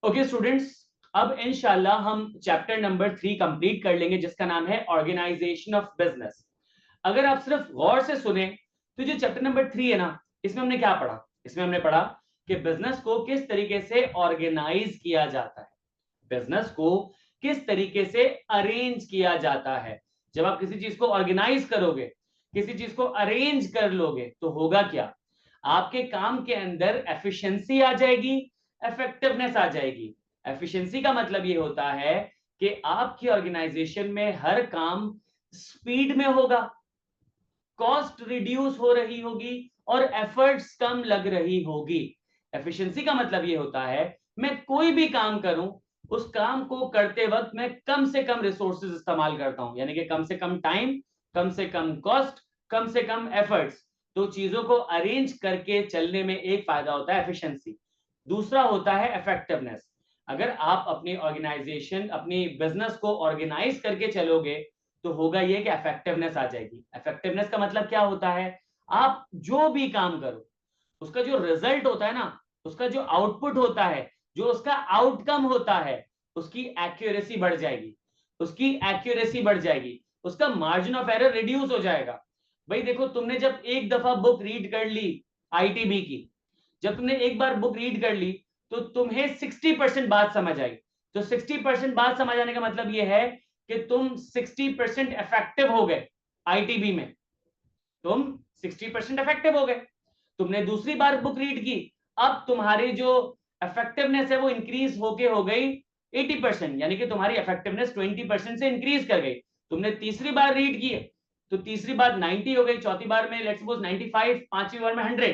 Okay students, अब इंशाल्लाह हम चैप्टर नंबर 3 कंप्लीट कर लेंगे जिसका नाम है ऑर्गेनाइजेशन ऑफ बिजनेस। अगर आप सिर्फ गौर से सुने तो जो चैप्टर नंबर 3 है ना, इसमें हमने क्या पढ़ा? इसमें हमने पढ़ा कि बिजनेस को किस तरीके से ऑर्गेनाइज किया जाता है, बिजनेस को किस तरीके से अरेंज किया जाता है। जब आप किसी चीज को ऑर्गेनाइज करोगे, किसी चीज को अरेंज कर लोगे, तो होगा क्या? आपके काम के अंदर एफिशिएंसी आ जाएगी, इफेक्टिवनेस आ जाएगी। एफिशिएंसी का मतलब ये होता है कि आपकी ऑर्गेनाइजेशन में हर काम स्पीड में होगा, कॉस्ट रिड्यूस हो रही होगी और एफर्ट्स कम लग रही होगी। एफिशिएंसी का मतलब ये होता है मैं कोई भी काम करूं, उस काम को करते वक्त मैं कम से कम रिसोर्सेज इस्तेमाल करता हूं, यानी कि कम से कम टाइम, कम से कम कॉस्ट, कम से कम एफर्ट्स। तो चीजों को अरेंज करके चलने में एक फायदा होता है एफिशिएंसी, दूसरा होता है इफेक्टिवनेस। अगर आप अपनी ऑर्गेनाइजेशन, अपनी बिजनेस को ऑर्गेनाइज करके चलोगे तो होगा ये कि इफेक्टिवनेस आ जाएगी। इफेक्टिवनेस का मतलब क्या होता है? आप जो भी काम करो उसका जो रिजल्ट होता है ना, उसका जो आउटपुट होता है, जो उसका आउटकम होता है, उसकी एक्यूरेसी बढ़ जाएगी, उसकी एक्यूरेसी बढ़ जाएगी, उसका मार्जिन ऑफ एरर रिड्यूस हो जाएगा। भाई देखो, तुमने जब एक दफा बुक रीड कर ली आईटीबी की, जब तुमने एक बार बुक रीड कर ली तो तुम्हें 60% बात समझ आई। तो 60% बात समझ आने का मतलब यह है कि तुम 60% इफेक्टिव हो गए आईटीबी में, तुम 60% इफेक्टिव हो गए। तुमने दूसरी बार बुक रीड की, अब तुम्हारी जो इफेक्टिवनेस है वो इंक्रीज होके हो गई 80%, यानी कि तुम्हारी इफेक्टिवनेस 20% से इंक्रीज कर गई। तुमने तीसरी बार रीड की तो तीसरी बार 90 हो गई, चौथी बार में लेट्स सपोज 95, पांचवी बार में 100,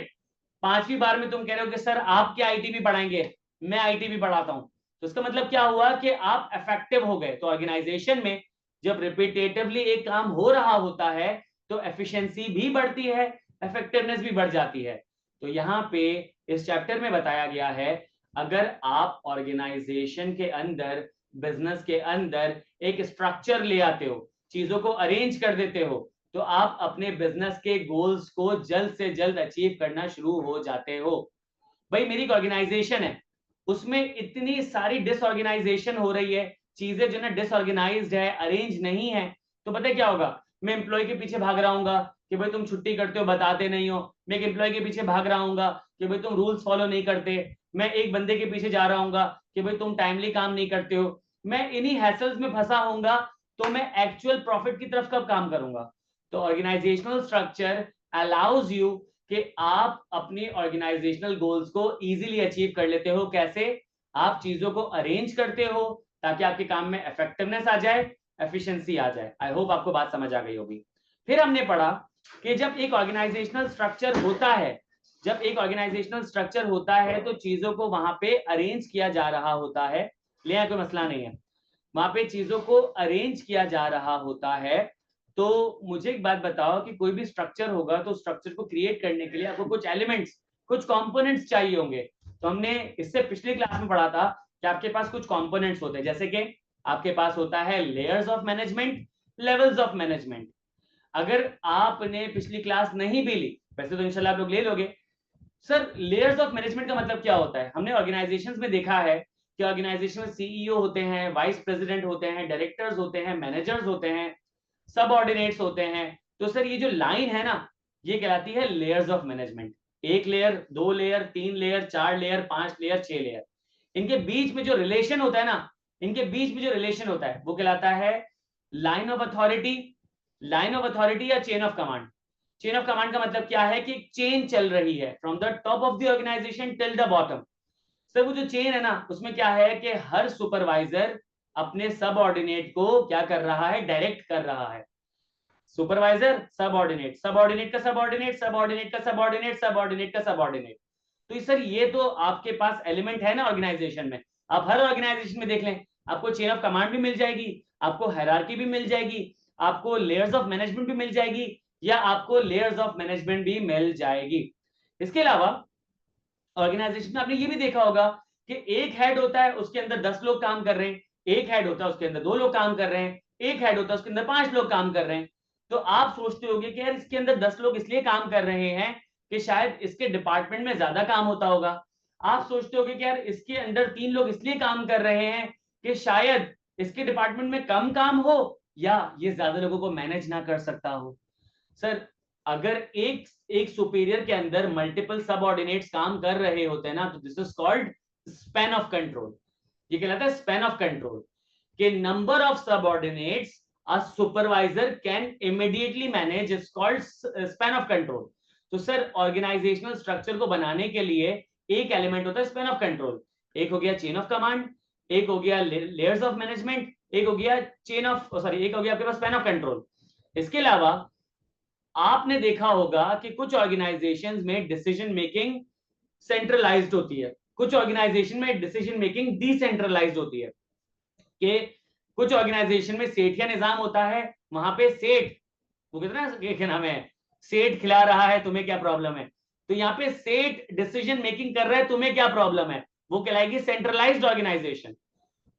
पांचवी बार में तुम कह रहे हो कि सर आप क्या आईटीबी पढ़ाएंगे, मैं आईटीबी पढ़ाता हूं। तो इसका मतलब क्या हुआ कि आप इफेक्टिव हो गए। तो ऑर्गेनाइजेशन में जब रिपीटेटिवली एक काम हो रहा होता है तो एफिशिएंसी भी बढ़ती है, इफेक्टिवनेस भी बढ़ जाती है। तो यहाँ पे इस चैप्टर में बताया गया है, अगर आप ऑर्गेनाइजेशन के अंदर, बिजनेस के अंदर एक स्ट्रक्चर ले आते हो, चीजों को अरेंज कर देते हो, तो आप अपने बिजनेस के गोल्स को जल्द से जल्द अचीव करना शुरू हो जाते हो। भाई मेरी ऑर्गेनाइजेशन है, उसमें इतनी सारी डिसऑर्गेनाइजेशन हो रही है, चीजें जो ना डिसऑर्गेनाइज्ड है, अरेंज नहीं है, तो पता है क्या होगा? मैं एम्प्लॉय के पीछे भाग रहा हूँ कि भाई तुम छुट्टी करते हो बताते नहीं हो, मैं एक एम्प्लॉय के पीछे भाग रहा हूँ कि भाई तुम रूल्स फॉलो नहीं करते, मैं एक बंदे के पीछे जा रहा हूँ कि भाई तुम टाइमली काम नहीं करते हो, मैं इन्हीं हैसल्स में फंसा होऊंगा, तो मैं एक्चुअल प्रॉफिट की तरफ कब काम करूंगा? तो ऑर्गेनाइजेशनल स्ट्रक्चर अलाउज यू कि आप अपनी ऑर्गेनाइजेशनल गोल्स को इजीली अचीव कर लेते हो। कैसे? आप चीजों को अरेंज करते हो ताकि आपके काम में इफेक्टिवनेस आ जाए, एफिशिएंसी आ जाए। आई होप आपको बात समझ आ गई होगी। फिर हमने पढ़ा कि जब एक ऑर्गेनाइजेशनल स्ट्रक्चर होता है, जब एक ऑर्गेनाइजेशनल स्ट्रक्चर होता है तो चीजों को वहां पे अरेंज किया जा रहा होता है, ले कोई मसला नहीं है, वहां पे चीजों को अरेंज किया जा रहा होता है। तो मुझे एक बात बताओ कि कोई भी स्ट्रक्चर होगा तो स्ट्रक्चर को क्रिएट करने के लिए आपको कुछ एलिमेंट्स, कुछ कंपोनेंट्स चाहिए होंगे। तो हमने इससे पिछली क्लास में पढ़ा था कि आपके पास कुछ कंपोनेंट्स होते हैं, जैसे कि आपके पास होता है layers of management, levels of management. अगर आपने पिछली क्लास नहीं भी ली, वैसे तो इंशाल्लाह आप लोग ले लोगे। सर लेयर्स ऑफ मैनेजमेंट का मतलब क्या होता है? हमने ऑर्गेनाइजेशंस में देखा है कि ऑर्गेनाइजेशन में सीईओ होते हैं, वाइस प्रेसिडेंट होते हैं, डायरेक्टर्स होते हैं, मैनेजर्स होते हैं, सब ऑर्डिनेट्स होते हैं। तो सर ये जो लाइन है ना, ये कहलाती है लेयर्स ऑफ मैनेजमेंट। एक लेयर, दो लेयर, तीन लेयर, चार लेयर, पांच लेयर, छह लेयर, इनके बीच में जो रिलेशन होता है ना, इनके बीच में जो रिलेशन होता है वो कहलाता है line of authority. Line of authority या chain of command. Chain of command का मतलब क्या है कि एक चेन चल रही है from the top of the organization till the bottom. Sir वो जो चेन है ना, उसमें क्या है कि हर सुपरवाइजर अपने सब ऑर्डिनेट को क्या कर रहा है? डायरेक्ट कर रहा है। सुपरवाइजर, सब ऑर्डिनेट, सब ऑर्डिनेट का सब ऑर्डिनेट, सब ऑर्डिनेट का सब ऑर्डिनेट, सब ऑर्डिनेट का सब ऑर्डिनेट। तो सर ये तो आपके पास एलिमेंट है ना ऑर्गेनाइजेशन में। आप हर ऑर्गेनाइजेशन में देख लें, आपको चेन ऑफ कमांड भी मिल जाएगी, आपको हायरार्की भी मिल जाएगी, आपको लेयर्स ऑफ मैनेजमेंट भी मिल जाएगी, या आपको लेयर्स ऑफ मैनेजमेंट भी मिल जाएगी। इसके अलावा ऑर्गेनाइजेशन में आपने ये भी देखा होगा कि एक हेड होता है, उसके अंदर 10 लोग काम कर रहे हैं, एक हेड होता है उसके अंदर 2 लोग काम कर रहे हैं, एक हेड होता है उसके अंदर 5 लोग काम कर रहे हैं। तो आप सोचते होंगे कि यार इसके अंदर 10 लोग इसलिए काम कर रहे हैं कि शायद इसके डिपार्टमेंट में ज्यादा काम होता होगा। आप सोचते हो कि यार इसके अंडर 3 लोग इसलिए काम कर रहे हैं कि शायद इसके डिपार्टमेंट में कम काम हो या ये ज्यादा लोगों को मैनेज ना कर सकता हो। सर अगर एक एक सुपीरियर के अंदर मल्टीपल सबऑर्डिनेट्स काम कर रहे होते हैं ना, तो this is called span of control. ये कहलाता है स्पैन ऑफ कंट्रोल कि number of subordinates a supervisor can immediately manage is called span of control। तो सर ऑर्गेनाइजेशनल स्ट्रक्चर को बनाने के लिए एक एलिमेंट होता है स्पैन ऑफ कंट्रोल। एक हो गया चेन ऑफ कमांड, एक हो गया लेयर्स ऑफ मैनेजमेंट, एक हो गया चेन ऑफ सॉरी एक हो गया आपके पास स्पैन ऑफ कंट्रोल। इसके अलावा आपने देखा होगा कि कुछ ऑर्गेनाइजेशंस में डिसीजन मेकिंग सेंट्रलाइज्ड होती है, कुछ ऑर्गेनाइजेशन में डिसीजन मेकिंग डिसेंट्रलाइज्ड होती है। कि कुछ ऑर्गेनाइजेशन में सेठिया निजाम होता है, वहां पे सेठ वो कहते हैं ना क्या नाम है, सेठ खिला रहा है तुम्हें क्या प्रॉब्लम है, तो यहाँ पे सेठ डिसीजन मेकिंग कर रहा है तुम्हें क्या प्रॉब्लम है, वो कहलाएगी सेंट्रलाइज्ड ऑर्गेनाइजेशन।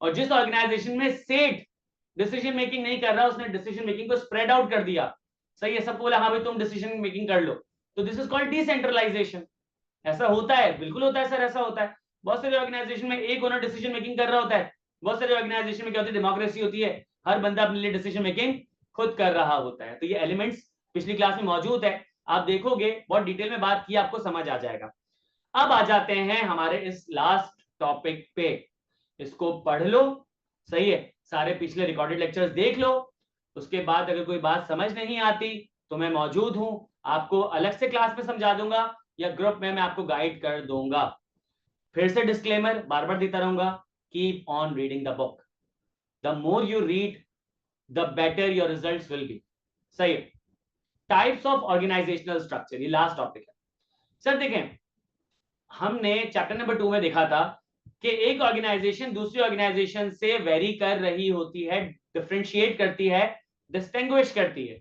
और जिस ऑर्गेनाइजेशन में सेठ डिसीजन मेकिंग नहीं कर रहा, उसने डिसीजन मेकिंग को स्प्रेड आउट कर दिया, सही है, सबको बोला हाँ भाई तुम डिसीजन मेकिंग कर लो, तो दिस इज कॉल्ड डिसेंट्रलाइजेशन। ऐसा होता है, बिल्कुल होता है सर, ऐसा होता है। बहुत सारे ऑर्गेनाइजेशन में एक ओनर डिसीजन मेकिंग कर रहा होता है, बहुत सारे ऑर्गेनाइजेशन में क्या होती है, डेमोक्रेसी होती है, हर बंदा अपने लिए डिसीजन मेकिंग खुद कर रहा होता है। तो ये एलिमेंट्स पिछली क्लास में मौजूद है, आप देखोगे बहुत डिटेल में बात की, आपको समझ आ जाएगा। अब आ जाते हैं हमारे इस लास्ट टॉपिक पे, इसको पढ़ लो, सही है, सारे पिछले रिकॉर्डेड लेक्चर्स देख लो, उसके बाद अगर कोई बात समझ नहीं आती तो मैं मौजूद हूं, आपको अलग से क्लास में समझा दूंगा या ग्रुप में मैं आपको गाइड कर दूंगा। फिर से डिस्क्लेमर बार बार देता रहूंगा, keep on reading the book, the more you read the better your results will be. सही है। टाइप्स ऑफ ऑर्गेनाइजेशनल स्ट्रक्चर, ये लास्ट टॉपिक है सर। देखें हमने चैप्टर नंबर 2 में देखा था कि एक ऑर्गेनाइजेशन दूसरी ऑर्गेनाइजेशन से वेरी कर रही होती है, डिफरेंशिएट करती है, डिस्टिंग्विश करती है।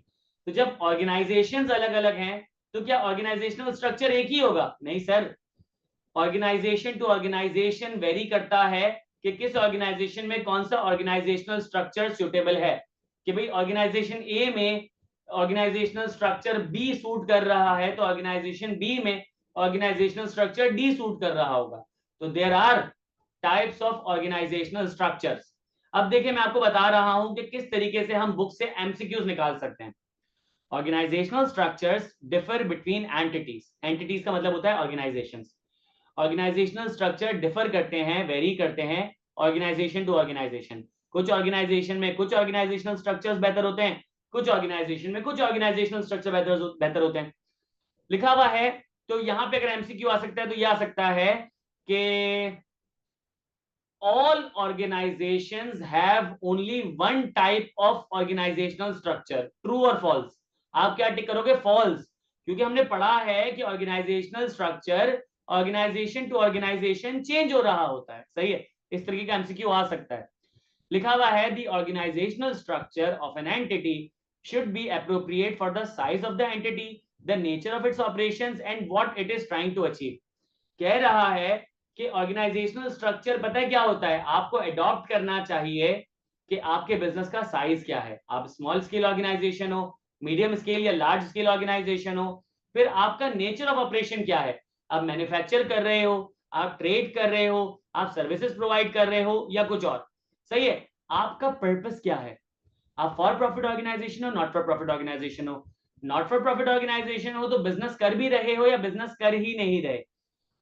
तो जब ऑर्गेनाइजेशंस अलग अलग हैं तो क्या ऑर्गेनाइजेशनल स्ट्रक्चर एक ही होगा? नहीं sir, organization to organization vary करता है कि किस ऑर्गेनाइजेशन में कौन सा ऑर्गेनाइजेशनल स्ट्रक्चर सुटेबल है। कि भाई ऑर्गेनाइजेशन ए में ऑर्गेनाइजेशनल स्ट्रक्चर बी सूट कर रहा है, तो ऑर्गेनाइजेशन बी में ऑर्गेनाइजेशनल स्ट्रक्चर डी सूट कर रहा होगा। तो there are types of organizational structures. अब देखिए मैं आपको बता रहा हूं कि किस तरीके से हम बुक से एमसीक्यूज निकाल सकते हैं। Organizational structures differ between entities, entities का मतलब होता है ऑर्गेनाइजेशंस। ऑर्गेनाइजेशनल स्ट्रक्चर डिफर करते हैं, वेरी करते हैं ऑर्गेनाइजेशन टू ऑर्गेनाइजेशन। कुछ ऑर्गेनाइजेशन में कुछ ऑर्गेनाइजेशनल स्ट्रक्चर्स बेहतर होते हैं, कुछ ऑर्गेनाइजेशन में कुछ ऑर्गेनाइजेशनल स्ट्रक्चर बेहतर होते हैं। लिखा हुआ है, तो यहां पे अगर एमसीक्यू आ सकता है तो यह आ सकता है कि all organizations have only one type of organizational structure, true or false? आप क्या टिक करोगे? false, क्योंकि हमने पढ़ा है कि organizational structure organization to organization change हो रहा होता है, सही है, इस तरीके का एमसीक्यू आ सकता है। लिखा हुआ है the organizational structure of an entity should be appropriate for the size of the entity, the nature of its operations and what it is trying to achieve। कह रहा है कि ऑर्गेनाइजेशनल स्ट्रक्चर पता है क्या होता है, आपको अडॉप्ट करना चाहिए कि आपके बिजनेस का साइज क्या है। आप स्मॉल स्केल ऑर्गेनाइजेशन हो, मीडियम स्केल या लार्ज स्केल ऑर्गेनाइजेशन हो, फिर आपका नेचर ऑफ ऑपरेशन क्या है, आप मैन्युफैक्चर कर रहे हो, आप ट्रेड कर रहे हो, आप सर्विसेज प्रोवाइड कर रहे हो या कुछ और, सही है, आपका पर्पस क्या है, आप फॉर प्रॉफिट ऑर्गेनाइजेशन हो, नॉट फॉर प्रॉफिट ऑर्गेनाइजेशन हो। नॉट फॉर प्रॉफिट ऑर्गेनाइजेशन हो तो बिजनेस कर भी रहे हो या बिजनेस कर ही नहीं रहे,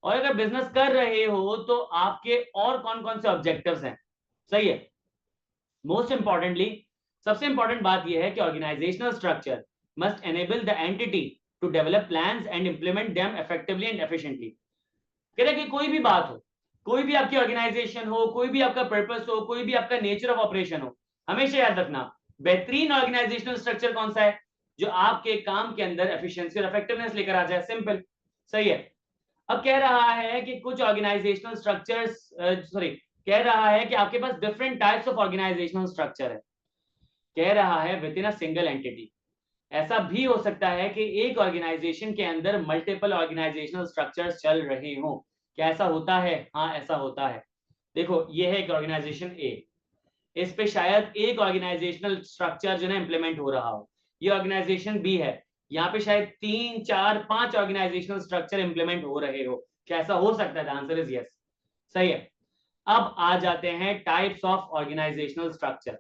और अगर बिजनेस कर रहे हो तो आपके और कौन कौन से ऑब्जेक्टिव्स हैं, सही है। मोस्ट इंपॉर्टेंटली सबसे इंपॉर्टेंट बात यह है कि organizational structure must enable the entity to develop plans and implement them effectively and efficiently. कह रहे कि कोई भी बात हो, कोई भी आपकी ऑर्गेनाइजेशन हो, कोई भी आपका पर्पस हो, कोई भी आपका नेचर ऑफ ऑपरेशन हो, हमेशा याद रखना बेहतरीन ऑर्गेनाइजेशनल स्ट्रक्चर कौन सा है, जो आपके काम के अंदर एफिशिएंसी और इफेक्टिवनेस लेकर आ जाए, सिंपल, सही है। अब कह रहा है कि कुछ ऑर्गेनाइजेशनल स्ट्रक्चर्स कह रहा है कि आपके पास different types of organizational structure है, कह रहा है within a single entity. ऐसा भी हो सकता है कि एक ऑर्गेनाइजेशन के अंदर मल्टीपल ऑर्गेनाइजेशनल स्ट्रक्चर्स चल रहे हों। क्या ऐसा होता है? हाँ ऐसा होता है। देखो ये है एक ऑर्गेनाइजेशन ए, इस पे शायद एक ऑर्गेनाइजेशनल स्ट्रक्चर जो है इंप्लीमेंट हो रहा हो। ये ऑर्गेनाइजेशन बी है, यहाँ पे शायद 3 4 5 ऑर्गेनाइजेशनल स्ट्रक्चर इंप्लीमेंट हो रहे हो। क्या ऐसा हो सकता है? द आंसर इज यस, सही है। अब आ जाते हैं types of organizational structure.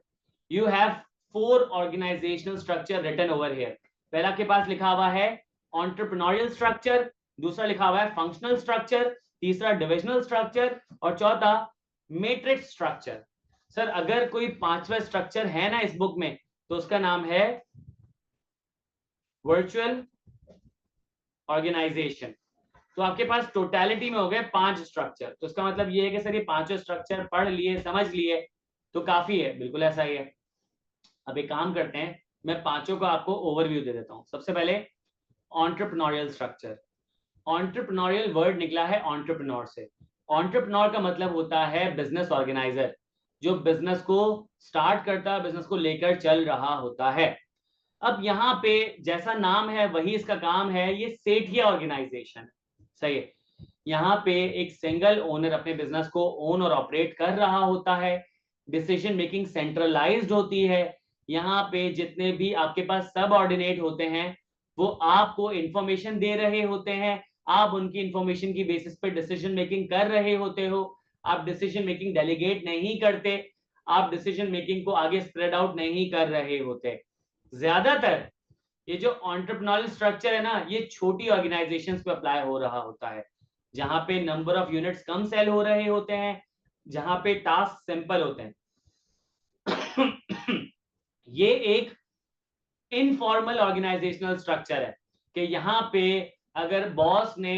You have 4 organizational structure written over here. पहला के पास लिखा हुआ है एंटरप्रेन्योरियल स्ट्रक्चर, दूसरा लिखा हुआ है फंक्शनल स्ट्रक्चर, तीसरा डिविजनल स्ट्रक्चर और चौथा मैट्रिक्स स्ट्रक्चर। सर अगर कोई पांचवा स्ट्रक्चर है ना इस बुक में तो उसका नाम है वर्चुअल ऑर्गेनाइजेशन। तो आपके पास टोटलिटी में हो गए 5 स्ट्रक्चर। तो इसका मतलब ये है कि सर ये पांचों स्ट्रक्चर पढ़ लिए, समझ लिए तो काफी है, बिल्कुल ऐसा ही है। अब एक काम करते हैं, मैं पांचों को आपको ओवरव्यू दे देता हूं। सबसे पहले एंटरप्रेन्योरियल स्ट्रक्चर। एंटरप्रेन्योरियल वर्ड निकला है एंटरप्रेन्योर से। एंटरप्रेन्योर का मतलब होता है बिजनेस ऑर्गेनाइजर, जो बिजनेस को स्टार्ट करता है, बिजनेस को लेकर चल रहा होता है। अब यहाँ पे जैसा नाम है वही इसका काम है, ये सेठिया ऑर्गेनाइजेशन, सही है। यहाँ पे एक सिंगल ओनर अपने बिजनेस को ओन और ऑपरेट कर रहा होता है, डिसीजन मेकिंग सेंट्रलाइज्ड होती है। यहाँ पे जितने भी आपके पास सब ऑर्डिनेट होते हैं वो आपको इंफॉर्मेशन दे रहे होते हैं, आप उनकी इंफॉर्मेशन की बेसिस पे डिसीजन मेकिंग कर रहे होते हो। आप डिसीजन मेकिंग डेलीगेट नहीं करते, आप डिसीजन मेकिंग को आगे स्प्रेड आउट नहीं कर रहे होते। ज्यादातर ये जो एंटरप्रेन्योरियल स्ट्रक्चर है ना, ये छोटी ऑर्गेनाइजेशंस पे अप्लाई हो रहा होता है, जहां पे नंबर ऑफ यूनिट्स कम सेल हो रहे होते हैं, जहां पे टास्क सिंपल होते हैं। ये एक इनफॉर्मल ऑर्गेनाइजेशनल स्ट्रक्चर है कि यहाँ पे अगर बॉस ने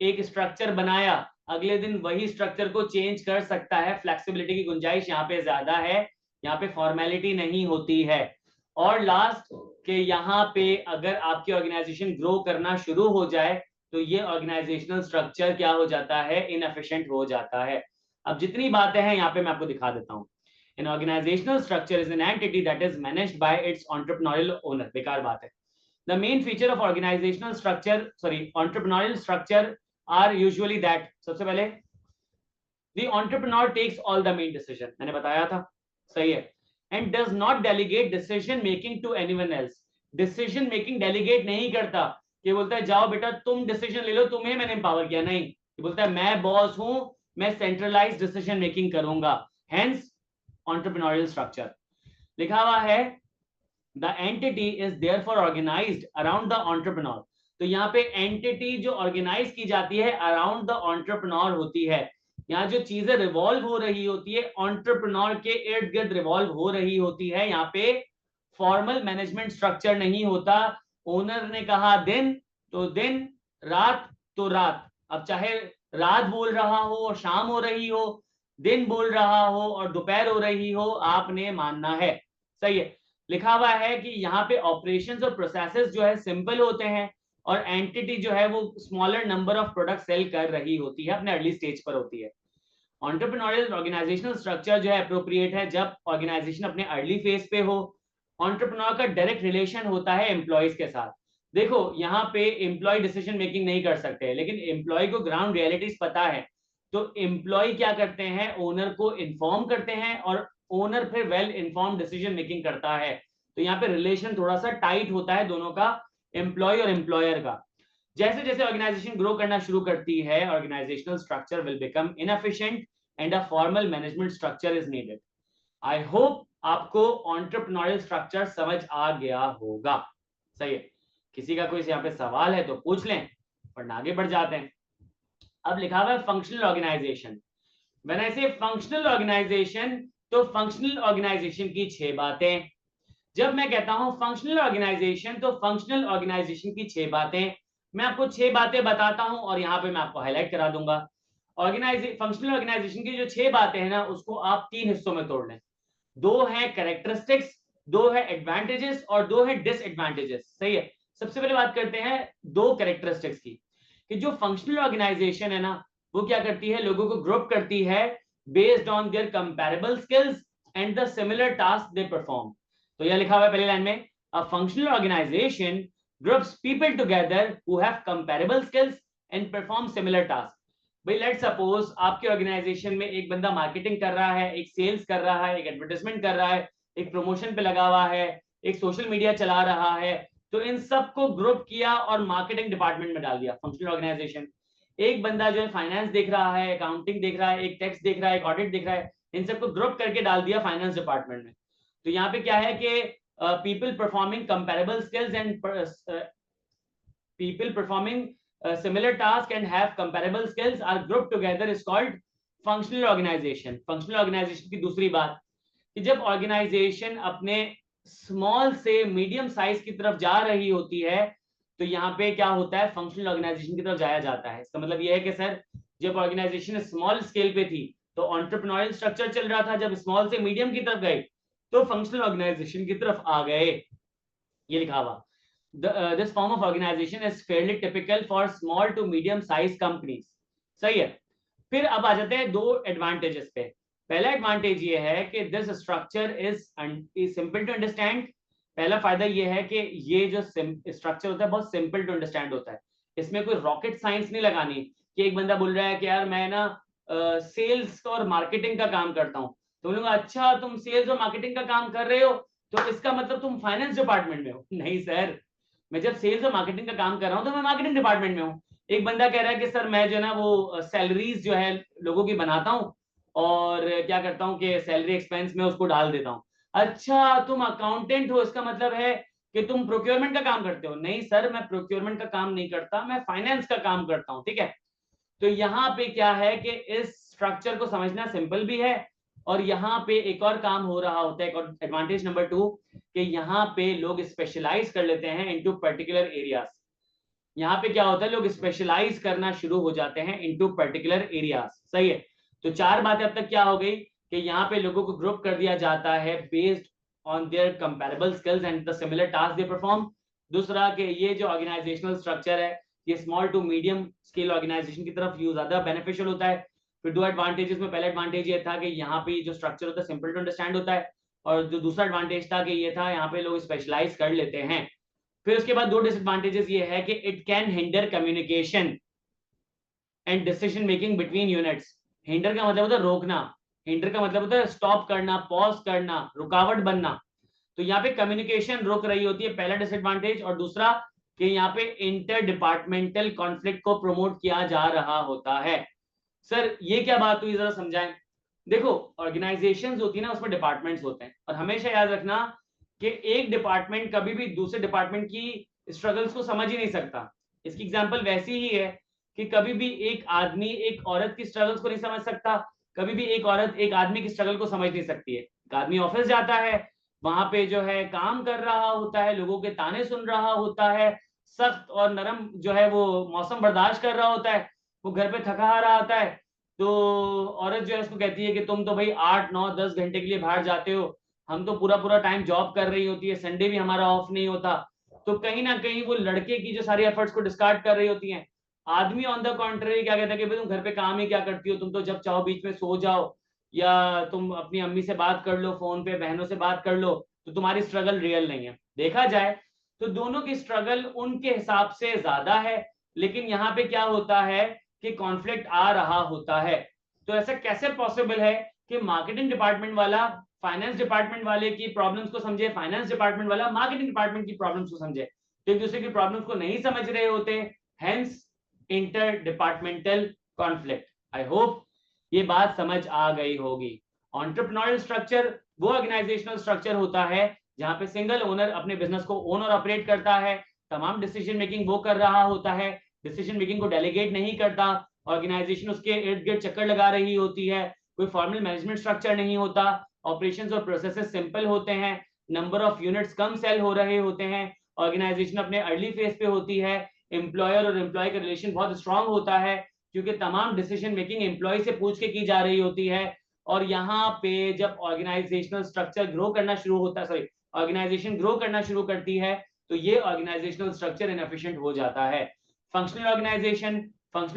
एक स्ट्रक्चर बनाया, अगले दिन वही स्ट्रक्चर को चेंज कर सकता है, फ्लेक्सिबिलिटी की गुंजाइश यहाँ पे ज्यादा है, यहाँ पे फॉर्मेलिटी नहीं होती है। और लास्ट के यहाँ पे अगर आपकी ऑर्गेनाइजेशन ग्रो करना शुरू हो जाए तो ये ऑर्गेनाइजेशनल स्ट्रक्चर क्या हो जाता है, इनएफिशिएंट हो जाता है। अब जितनी बातें हैं यहाँ पे मैं आपको दिखा देता हूँ। An organizational structure is an entity that is managed by its entrepreneurial owner. बेकार बात है। The main feature of organizational structure, entrepreneurial structure are usually that, सबसे पहले the entrepreneur takes all the main decision, मैंने बताया था, सही है, and does not delegate decision making to anyone else. Decision making delegate नहीं करता, ये बोलता है जाओ बेटा तुम डिसीजन ले लो, तुम्हें मैंने एम्पावर किया, नहीं, ये बोलता है मैं बॉस हूं, मैं सेंट्रलाइज डिसीजन मेकिंग करूंगा। Hence entrepreneurial structure। लिखा हुआ है the entity is therefore organized around the entrepreneur। तो यहाँ पे एंटिटी जो ऑर्गेनाइज की जाती है अराउंड द एंटरप्रेन्योर होती है। यहाँ जो चीजें रिवॉल्व हो रही होती है एंटरप्रेन्योर के इर्द गिर्द रिवॉल्व हो रही होती है। यहाँ पे फॉर्मल मैनेजमेंट स्ट्रक्चर नहीं होता। ओनर ने कहा दिन तो दिन, रात तो रात। अब चाहे रात बोल रहा हो और शाम हो रही हो, दिन बोल रहा हो और दोपहर हो रही हो, आपने मानना है, सही है। लिखा हुआ है कि यहाँ पे ऑपरेशंस और प्रोसेसेस जो है सिंपल होते हैं और एंटिटी जो है वो smaller number of product sell कर रही होती है, अपने अर्ली स्टेज पर होती है। एंटरप्रेन्योरियल ऑर्गेनाइजेशनल स्ट्रक्चर जो है अप्रोप्रिएट है जब ऑर्गेनाइजेशन अपने अर्ली फेज पे हो। एंटरप्रेन्योर का डायरेक्ट रिलेशन होता है एम्प्लॉयज के साथ। देखो यहाँ पे एम्प्लॉय डिसीजन मेकिंग नहीं कर सकते, लेकिन एम्प्लॉय को ग्राउंड रियलिटीज पता है, तो एम्प्लॉय क्या करते हैं, ओनर को इन्फॉर्म करते हैं और ओनर फिर वेल इन्फॉर्म डिसीजन मेकिंग करता है। तो यहाँ पे रिलेशन थोड़ा सा टाइट होता है दोनों का, एम्प्लॉय और एम्प्लॉयर का। जैसे जैसे ऑर्गेनाइजेशन ग्रो करना शुरू करती है, organizational structure will become inefficient and a formal management structure is needed. I hope आपको एंटरप्रेन्योरियल स्ट्रक्चर समझ आ गया होगा, सही है। किसी का कोई यहाँ पे सवाल है तो पूछ लें, वरना आगे बढ़ जाते हैं। अब लिखा हुआ है फंक्शनल ऑर्गेनाइजेशन। व्हेन आई से फंक्शनल ऑर्गेनाइजेशन, तो फंक्शनल ऑर्गेनाइजेशन की 6 बातें। जब मैं कहता हूं फंक्शनल ऑर्गेनाइजेशन, तो फंक्शनल ऑर्गेनाइजेशन की 6 बातें, मैं आपको 6 बातें बताता हूं और यहां पे मैं आपको हाईलाइट करा दूंगा। फंक्शनल ऑर्गेनाइजेशन की जो 6 बातें हैं ना, उसको आप 3 हिस्सों में तोड़ लें। 2 है कैरेक्टरिस्टिक्स, 2 है एडवांटेजेस और 2 है डिसएडवांटेजेस, सही है। सबसे पहले बात करते हैं 2 कैरेक्टरिस्टिक्स की, कि जो फंक्शनल ऑर्गेनाइजेशन है ना, वो क्या करती है, लोगों को ग्रुप करती है based on their comparable skills and the similar task they perform. तो यह लिखा हुआ है पहली लाइन में, a functional organization groups people together who have comparable skills and perform similar task. भाई लेट सपोज आपके ऑर्गेनाइजेशन में एक बंदा मार्केटिंग कर रहा है, एक सेल्स कर रहा है, एक एडवर्टाइजमेंट कर रहा है, एक प्रमोशन पे लगा हुआ है, एक सोशल मीडिया चला रहा है। तो इन सबको ग्रुप किया और मार्केटिंग डिपार्टमेंट में डाल दिया, फंक्शनल ऑर्गेनाइजेशन। एक बंदा जो है फाइनेंस देख रहा है, अकाउंटिंग देख रहा है, एक टैक्स देख रहा है, एक ऑडिट देख रहा है, इन सबको ग्रुप करके डाल दिया फाइनेंस डिपार्टमेंट में। तो यहाँ पे क्या है कि people performing comparable skills and people performing similar task and have comparable skills are grouped together is called functional organization। functional organization की दूसरी बात कि जब ऑर्गेनाइजेशन अपने स्मॉल से मीडियम साइज की तरफ जा रही होती है तो यहाँ पे क्या होता है, फंक्शनल ऑर्गेनाइजेशन की तरफ जाया जाता है। इसका मतलब यह है कि सर जब ऑर्गेनाइजेशन स्मॉल स्केल पे थी तो एंटरप्रेन्योरियल स्ट्रक्चर चल रहा था, जब स्मॉल से मीडियम की तरफ गए तो फंक्शनल ऑर्गेनाइजेशन की तरफ आ गए, ये लिखा हुआ। This form of organization is fairly typical for small to medium size companies। सही है। फिर अब आ जाते हैं दो एडवांटेजेस पे। पहला एडवांटेज ये है कि this structure is simple to understand. पहला फायदा ये है कि ये जो स्ट्रक्चर होता है बहुत सिंपल टू अंडरस्टैंड होता है। इसमें कोई रॉकेट साइंस नहीं लगानी कि एक बंदा बोल रहा है कि यार मैं ना सेल्स और मार्केटिंग का काम करता हूँ, तो बोलूंगा अच्छा तुम सेल्स और मार्केटिंग का काम कर रहे हो तो इसका मतलब तुम फाइनेंस डिपार्टमेंट में हो। नहीं सर, मैं जब सेल्स और मार्केटिंग का काम कर रहा हूँ तो मैं मार्केटिंग डिपार्टमेंट में हूँ। एक बंदा कह रहा है कि सर मैं जो है ना वो सैलरीज जो है लोगों की बनाता हूँ और क्या करता हूँ कि सैलरी एक्सपेंस में उसको डाल देता हूँ। अच्छा तुम अकाउंटेंट हो, इसका मतलब है कि तुम प्रोक्योरमेंट का काम करते हो। नहीं सर, मैं प्रोक्योरमेंट का काम नहीं करता, मैं फाइनेंस का काम करता हूँ। ठीक है, तो यहाँ पे क्या है कि इस स्ट्रक्चर को समझना सिंपल भी है और यहाँ पे एक और काम हो रहा होता है, और एडवांटेज नंबर 2 कि यहाँ पे लोग स्पेशलाइज कर लेते हैं इनटू पर्टिकुलर एरियाज। यहाँ पे क्या होता है, लोग स्पेशलाइज करना शुरू हो जाते हैं इनटू पर्टिकुलर एरियाज। सही है। तो चार बातें अब तक क्या हो गई कि यहाँ पे लोगों को ग्रुप कर दिया जाता है based on their comparable skills and the similar task they perform. दूसरा कि ये जो ऑर्गेनाइजेशनल स्ट्रक्चर है ये small to medium scale organization की तरफ ज्यादा बेनिफिशियल होता है। फिर दो एडवांटेजेस में पहला एडवांटेज ये था कि यहाँ पे जो स्ट्रक्चर होता है सिंपल टू अंडरस्टैंड होता है, और जो दूसरा एडवांटेज था कि ये था यहाँ पे लोग स्पेशलाइज कर लेते हैं। फिर उसके बाद दो डिसएडवांटेजेस ये है कि it can hinder communication and decision making between units. Hinder का मतलब होता है रोकना, हिंडर का मतलब होता है स्टॉप करना, पॉज करना, रुकावट बनना। तो यहाँ पे कम्युनिकेशन रुक रही होती है, पहला डिसएडवांटेज। और दूसरा कि यहाँ पे इंटर डिपार्टमेंटल कॉन्फ्लिक्ट को प्रमोट किया जा रहा होता है। सर ये क्या बात हुई, जरा समझाएं। देखो ऑर्गेनाइजेशंस होती है ना, उसमें डिपार्टमेंट्स होते हैं, और हमेशा याद रखना कि एक डिपार्टमेंट कभी भी दूसरे डिपार्टमेंट की स्ट्रगल्स को समझ ही नहीं सकता। इसकी एग्जांपल वैसी ही है कि कभी भी एक आदमी एक औरत की स्ट्रगल्स को नहीं समझ सकता, कभी भी एक औरत एक आदमी की स्ट्रगल को समझ नहीं सकती है। एक आदमी ऑफिस जाता है, वहां पे जो है काम कर रहा होता है, लोगों के ताने सुन रहा होता है, सख्त और नरम जो है वो मौसम बर्दाश्त कर रहा होता है, वो घर पे थका हारा आता है। तो औरत जो है उसको कहती है कि तुम तो भाई 8 9 10 घंटे के लिए बाहर जाते हो, हम तो पूरा पूरा टाइम जॉब कर रही होती है, संडे भी हमारा ऑफ नहीं होता। तो कहीं ना कहीं वो लड़के की जो सारी एफर्ट्स को डिस्कार्ड कर रही होती हैं। आदमी ऑन द कॉन्ट्ररी क्या कहता है कि भाई तुम घर पे काम ही क्या करती हो, तुम तो जब चाहो बीच में सो जाओ, या तुम अपनी अम्मी से बात कर लो फोन पे, बहनों से बात कर लो, तो तुम्हारी स्ट्रगल रियल नहीं है। देखा जाए तो दोनों की स्ट्रगल उनके हिसाब से ज्यादा है, लेकिन यहाँ पे क्या होता है कि कॉन्फ्लिक्ट आ रहा होता है। तो ऐसा कैसे पॉसिबल है कि मार्केटिंग डिपार्टमेंट वाला फाइनेंस डिपार्टमेंट वाले की प्रॉब्लम्स को समझे, फाइनेंस डिपार्टमेंट वाला मार्केटिंग डिपार्टमेंट की प्रॉब्लम्स को समझे, तो एक दूसरे की प्रॉब्लम्स को नहीं समझ रहे होते, hence inter departmental conflict. I hope ये बात समझ आ गई होगी। एंटरप्रेन्योरियल स्ट्रक्चर वो ऑर्गेनाइजेशनल स्ट्रक्चर होता है जहां पे सिंगल ओनर अपने बिजनेस को ओन और ऑपरेट करता है, तमाम डिसीजन मेकिंग वो कर रहा होता है, डिसीजन मेकिंग को डेलीगेट नहीं करता, ऑर्गेनाइजेशन उसके इर्द गिर्द चक्कर लगा रही होती है, कोई फॉर्मल मैनेजमेंट स्ट्रक्चर नहीं होता, ऑपरेशंस और प्रोसेसेस सिंपल होते हैं, नंबर ऑफ यूनिट्स कम सेल हो रहे होते हैं, ऑर्गेनाइजेशन अपने अर्ली फेज पे होती है, एम्प्लॉयर और एम्प्लॉय का रिलेशन बहुत स्ट्रांग होता है क्योंकि तमाम डिसीजन मेकिंग एम्प्लॉय से पूछ के की जा रही होती है। और यहाँ पे जब ऑर्गेनाइजेशनल स्ट्रक्चर ग्रो करना शुरू होता है, सॉरी ऑर्गेनाइजेशन ग्रो करना शुरू करती है, तो ये ऑर्गेनाइजेशनल स्ट्रक्चर इनएफिशिएंट हो जाता है। फंक्शनल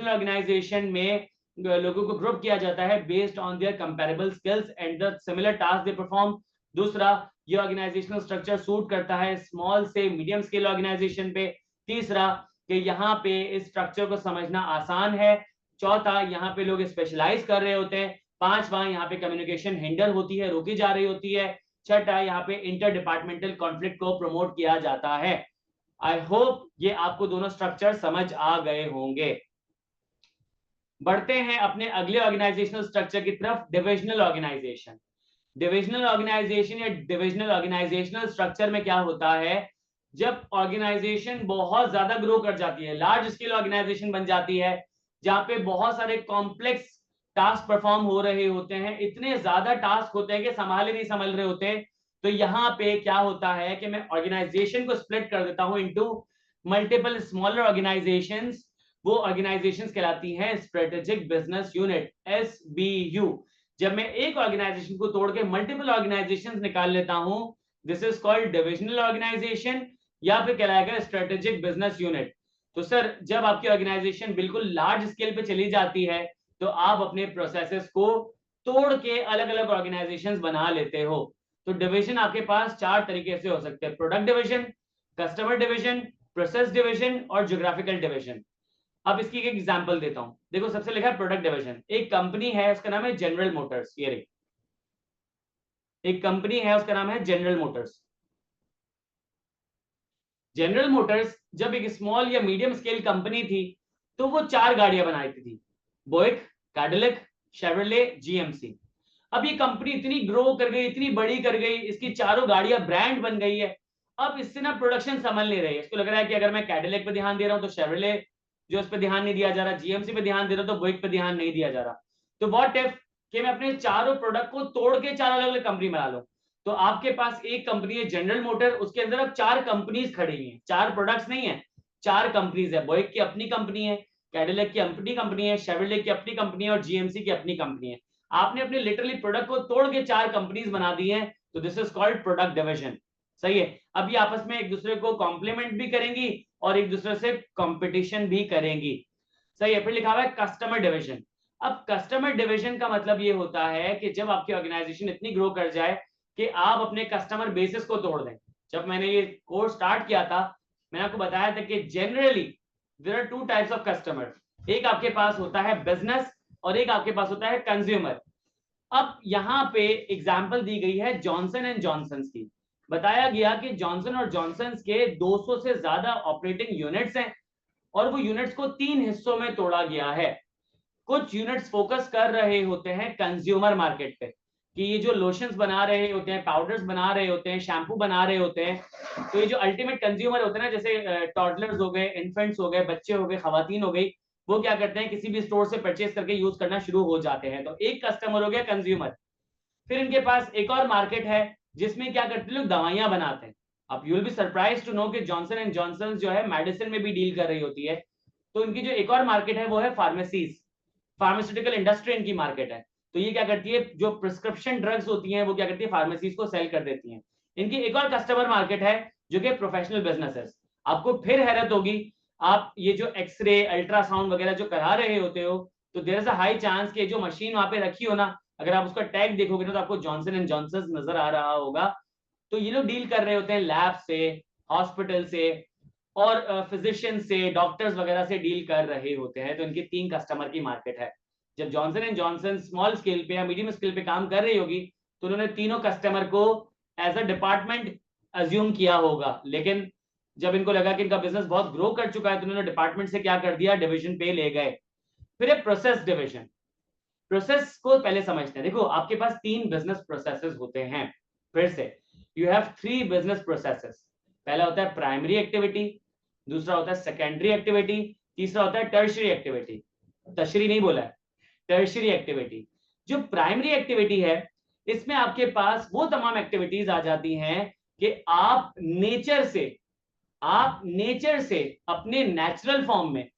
ऑर्गेनाइजेशन में लोगों को ग्रुप किया जाता है based on their comparable skills and the similar task they perform. दूसरा, ये ऑर्गेनाइजेशनल स्ट्रक्चर सूट करता है स्मॉल से मीडियम स्केल ऑर्गेनाइजेशन पे। तीसरा, कि यहाँ पे इस स्ट्रक्चर को समझना आसान है। चौथा, यहाँ पे लोग स्पेशलाइज कर रहे होते हैं। पांचवा, यहाँ पे कम्युनिकेशन हिंडर होती है, रोकी जा रही होती है। छठा, यहाँ पे इंटर डिपार्टमेंटल कॉन्फ्लिक्ट को प्रमोट किया जाता है। आई होप ये आपको दोनों स्ट्रक्चर समझ आ गए होंगे। बढ़ते हैं अपने अगले ऑर्गेनाइजेशनल स्ट्रक्चर की तरफ, डिविजनल ऑर्गेनाइजेशन। डिविजनल ऑर्गेनाइजेशन या डिविजनल ऑर्गेनाइजेशनल स्ट्रक्चर में क्या होता है, जब ऑर्गेनाइजेशन बहुत ज्यादा ग्रो कर जाती है, लार्ज स्केल ऑर्गेनाइजेशन बन जाती है, जहां पे बहुत सारे कॉम्प्लेक्स टास्क परफॉर्म हो रहे होते हैं, इतने ज्यादा टास्क होते हैं कि संभाले नहीं संभल रहे होते, तो यहाँ पे क्या होता है कि मैं ऑर्गेनाइजेशन को स्प्लिट कर देता हूं इनटू मल्टीपल स्मॉलर ऑर्गेनाइजेशंस। वो ऑर्गेनाइजेशंस कहलाती हैं स्ट्रेटेजिक बिजनेस यूनिट, SBU। जब मैं एक ऑर्गेनाइजेशन को तोड़ के मल्टीपल ऑर्गेनाइजेशंस निकाल लेता हूं, this is called divisional organization, या फिर कहलाएगा स्ट्रेटेजिक बिजनेस यूनिट। तो सर जब आपकी ऑर्गेनाइजेशन बिल्कुल लार्ज स्केल पे चली जाती है, तो आप अपने प्रोसेसेस को तोड़ के अलग अलग ऑर्गेनाइजेशंस बना लेते हो। तो डिवीजन आपके पास चार तरीके से हो सकते हैं, product division, customer division, process division और ज्योग्राफिकल डिवीजन। अब इसकी एक एग्जांपल देता हूं, देखो सबसे लिखा है प्रोडक्ट डिवीजन। एक कंपनी है उसका नाम है जनरल मोटर्स, ये रही एक कंपनी है उसका नाम है जनरल मोटर्स। जनरल मोटर्स जब एक स्मॉल या मीडियम स्केल कंपनी थी, तो वो चार गाड़ियां बनाई थी, बोइक, कैडिलैक, शेवरले, जीएमसी। अब ये कंपनी इतनी ग्रो कर गई, इतनी बड़ी कर गई, इसकी चारों गाड़ियां ब्रांड बन गई है। अब इससे ना प्रोडक्शन संभल नहीं रही है, इसको लग रहा है कि अगर मैं कैडिलैक पे ध्यान दे रहा हूं तो शेवरले जो उस पर ध्यान नहीं दिया जा रहा, जीएमसी पे ध्यान दे रहा तो बोइक पे ध्यान नहीं दिया जा रहा। तो व्हाट इफ कि मैं अपने चारों प्रोडक्ट को तोड़ के चार अलग अलग कंपनी बना लूं। तो आपके पास एक कंपनी है जनरल मोटर, उसके अंदर अब चार कंपनीज खड़ी हुई हैं, चार प्रोडक्ट्स नहीं है, चार कंपनीज है। बोइक की अपनी कंपनी है, कैडिलैक की अपनी कंपनी है, शेवरले की अपनी कंपनी है और जीएमसी की अपनी कंपनी है। आपने अपने लिटरली प्रोडक्ट को तोड़ के चार कंपनीज बना दी हैं, तो this is called product division. सही है। अब ये आपस में एक दूसरे को कॉम्प्लीमेंट भी करेंगी और एक दूसरे से कंपटीशन भी करेंगी। सही है। फिर लिखा हुआ है कस्टमर डिवीजन। अब कस्टमर डिवीजन का मतलब ये होता है कि जब आपकी ऑर्गेनाइजेशन इतनी ग्रो कर जाए कि आप अपने कस्टमर बेसिस को तोड़ दें। जब मैंने ये कोर्स स्टार्ट किया था, मैंने आपको बताया था कि generally there are two types of customer, एक आपके पास होता है बिजनेस और एक आपके पास होता है कंज्यूमर। अब यहाँ पे एग्जाम्पल दी गई है जॉनसन एंड जॉनसन की। बताया गया कि जॉनसन और जॉनसन के 200 से ज्यादा ऑपरेटिंग यूनिट्स हैं और वो यूनिट्स को तीन हिस्सों में तोड़ा गया है। कुछ यूनिट्स फोकस कर रहे होते हैं कंज्यूमर मार्केट पे, कि ये जो लोशंस बना रहे होते हैं, पाउडर्स बना रहे होते हैं, शैम्पू बना रहे होते हैं, तो ये जो अल्टीमेट कंज्यूमर होते हैं ना, जैसे टॉडलर्स हो गए, इन्फेंट्स हो गए, बच्चे हो गए, खवातीन हो गई, वो क्या करते हैं किसी भी स्टोर से परचेज करके यूज करना शुरू हो जाते हैं। तो एक कस्टमर हो गया कंज्यूमर। फिर इनके पास एक और मार्केट है जिसमें क्या करते हैं, लोग दवाइयां बनाते हैं। अब you will be surprise to know कि जॉनसन एंड जॉनसन जो है मेडिसिन में भी डील कर रही होती है। तो इनकी जो एक और मार्केट है वो है फार्मेसीज, फार्मास्यूटिकल इंडस्ट्री इनकी मार्केट है। तो ये क्या करती है, जो प्रिस्क्रिप्शन ड्रग्स होती हैं वो क्या करती है, फार्मेसीज को सेल कर देती हैं। इनकी एक और कस्टमर मार्केट है जो कि प्रोफेशनल बिजनेसेस। आपको फिर हैरत होगी, आप ये जो एक्सरे अल्ट्रासाउंड वगैरह जो करा रहे होते हो, तो there is a high chance कि जो मशीन वहां पे रखी हो ना, अगर आप उसका टैग देखोगे ना तो आपको जॉनसन एंड जॉनसन नजर आ रहा होगा। तो ये लोग डील कर रहे होते हैं लैब से, हॉस्पिटल से और फिजिशियन से, डॉक्टर्स वगैरह से डील कर रहे होते हैं। तो इनकी तीन कस्टमर की मार्केट है। जब Johnson and Johnson small scale पे या मीडियम स्केल पे काम कर रही होगी, तो उन्होंने तीनों कस्टमर को एज अ डिपार्टमेंट अज्यूम किया होगा। लेकिन जब इनको लगा कि इनका बिजनेस बहुत ग्रो कर चुका है, तो उन्होंने डिपार्टमेंट से क्या कर दिया, डिवीजन पे ले गए। फिर है प्रोसेस डिवीजन। प्रोसेस को पहले समझते हैं। देखो आपके पास तीन बिजनेस प्रोसेसेस होते हैं। फिर से you have three business processes. पहला होता है प्राइमरी एक्टिविटी, दूसरा होता है सेकेंडरी एक्टिविटी, तीसरा होता है टर्शियरी एक्टिविटी। टर्शियरी नहीं बोला है, टर्शियरी एक्टिविटी। जो प्राइमरी एक्टिविटी है, इसमें आपके पास वो तमाम एक्टिविटीज आ जाती हैं कि आप नेचर से अपने नेचुरल फॉर्म में,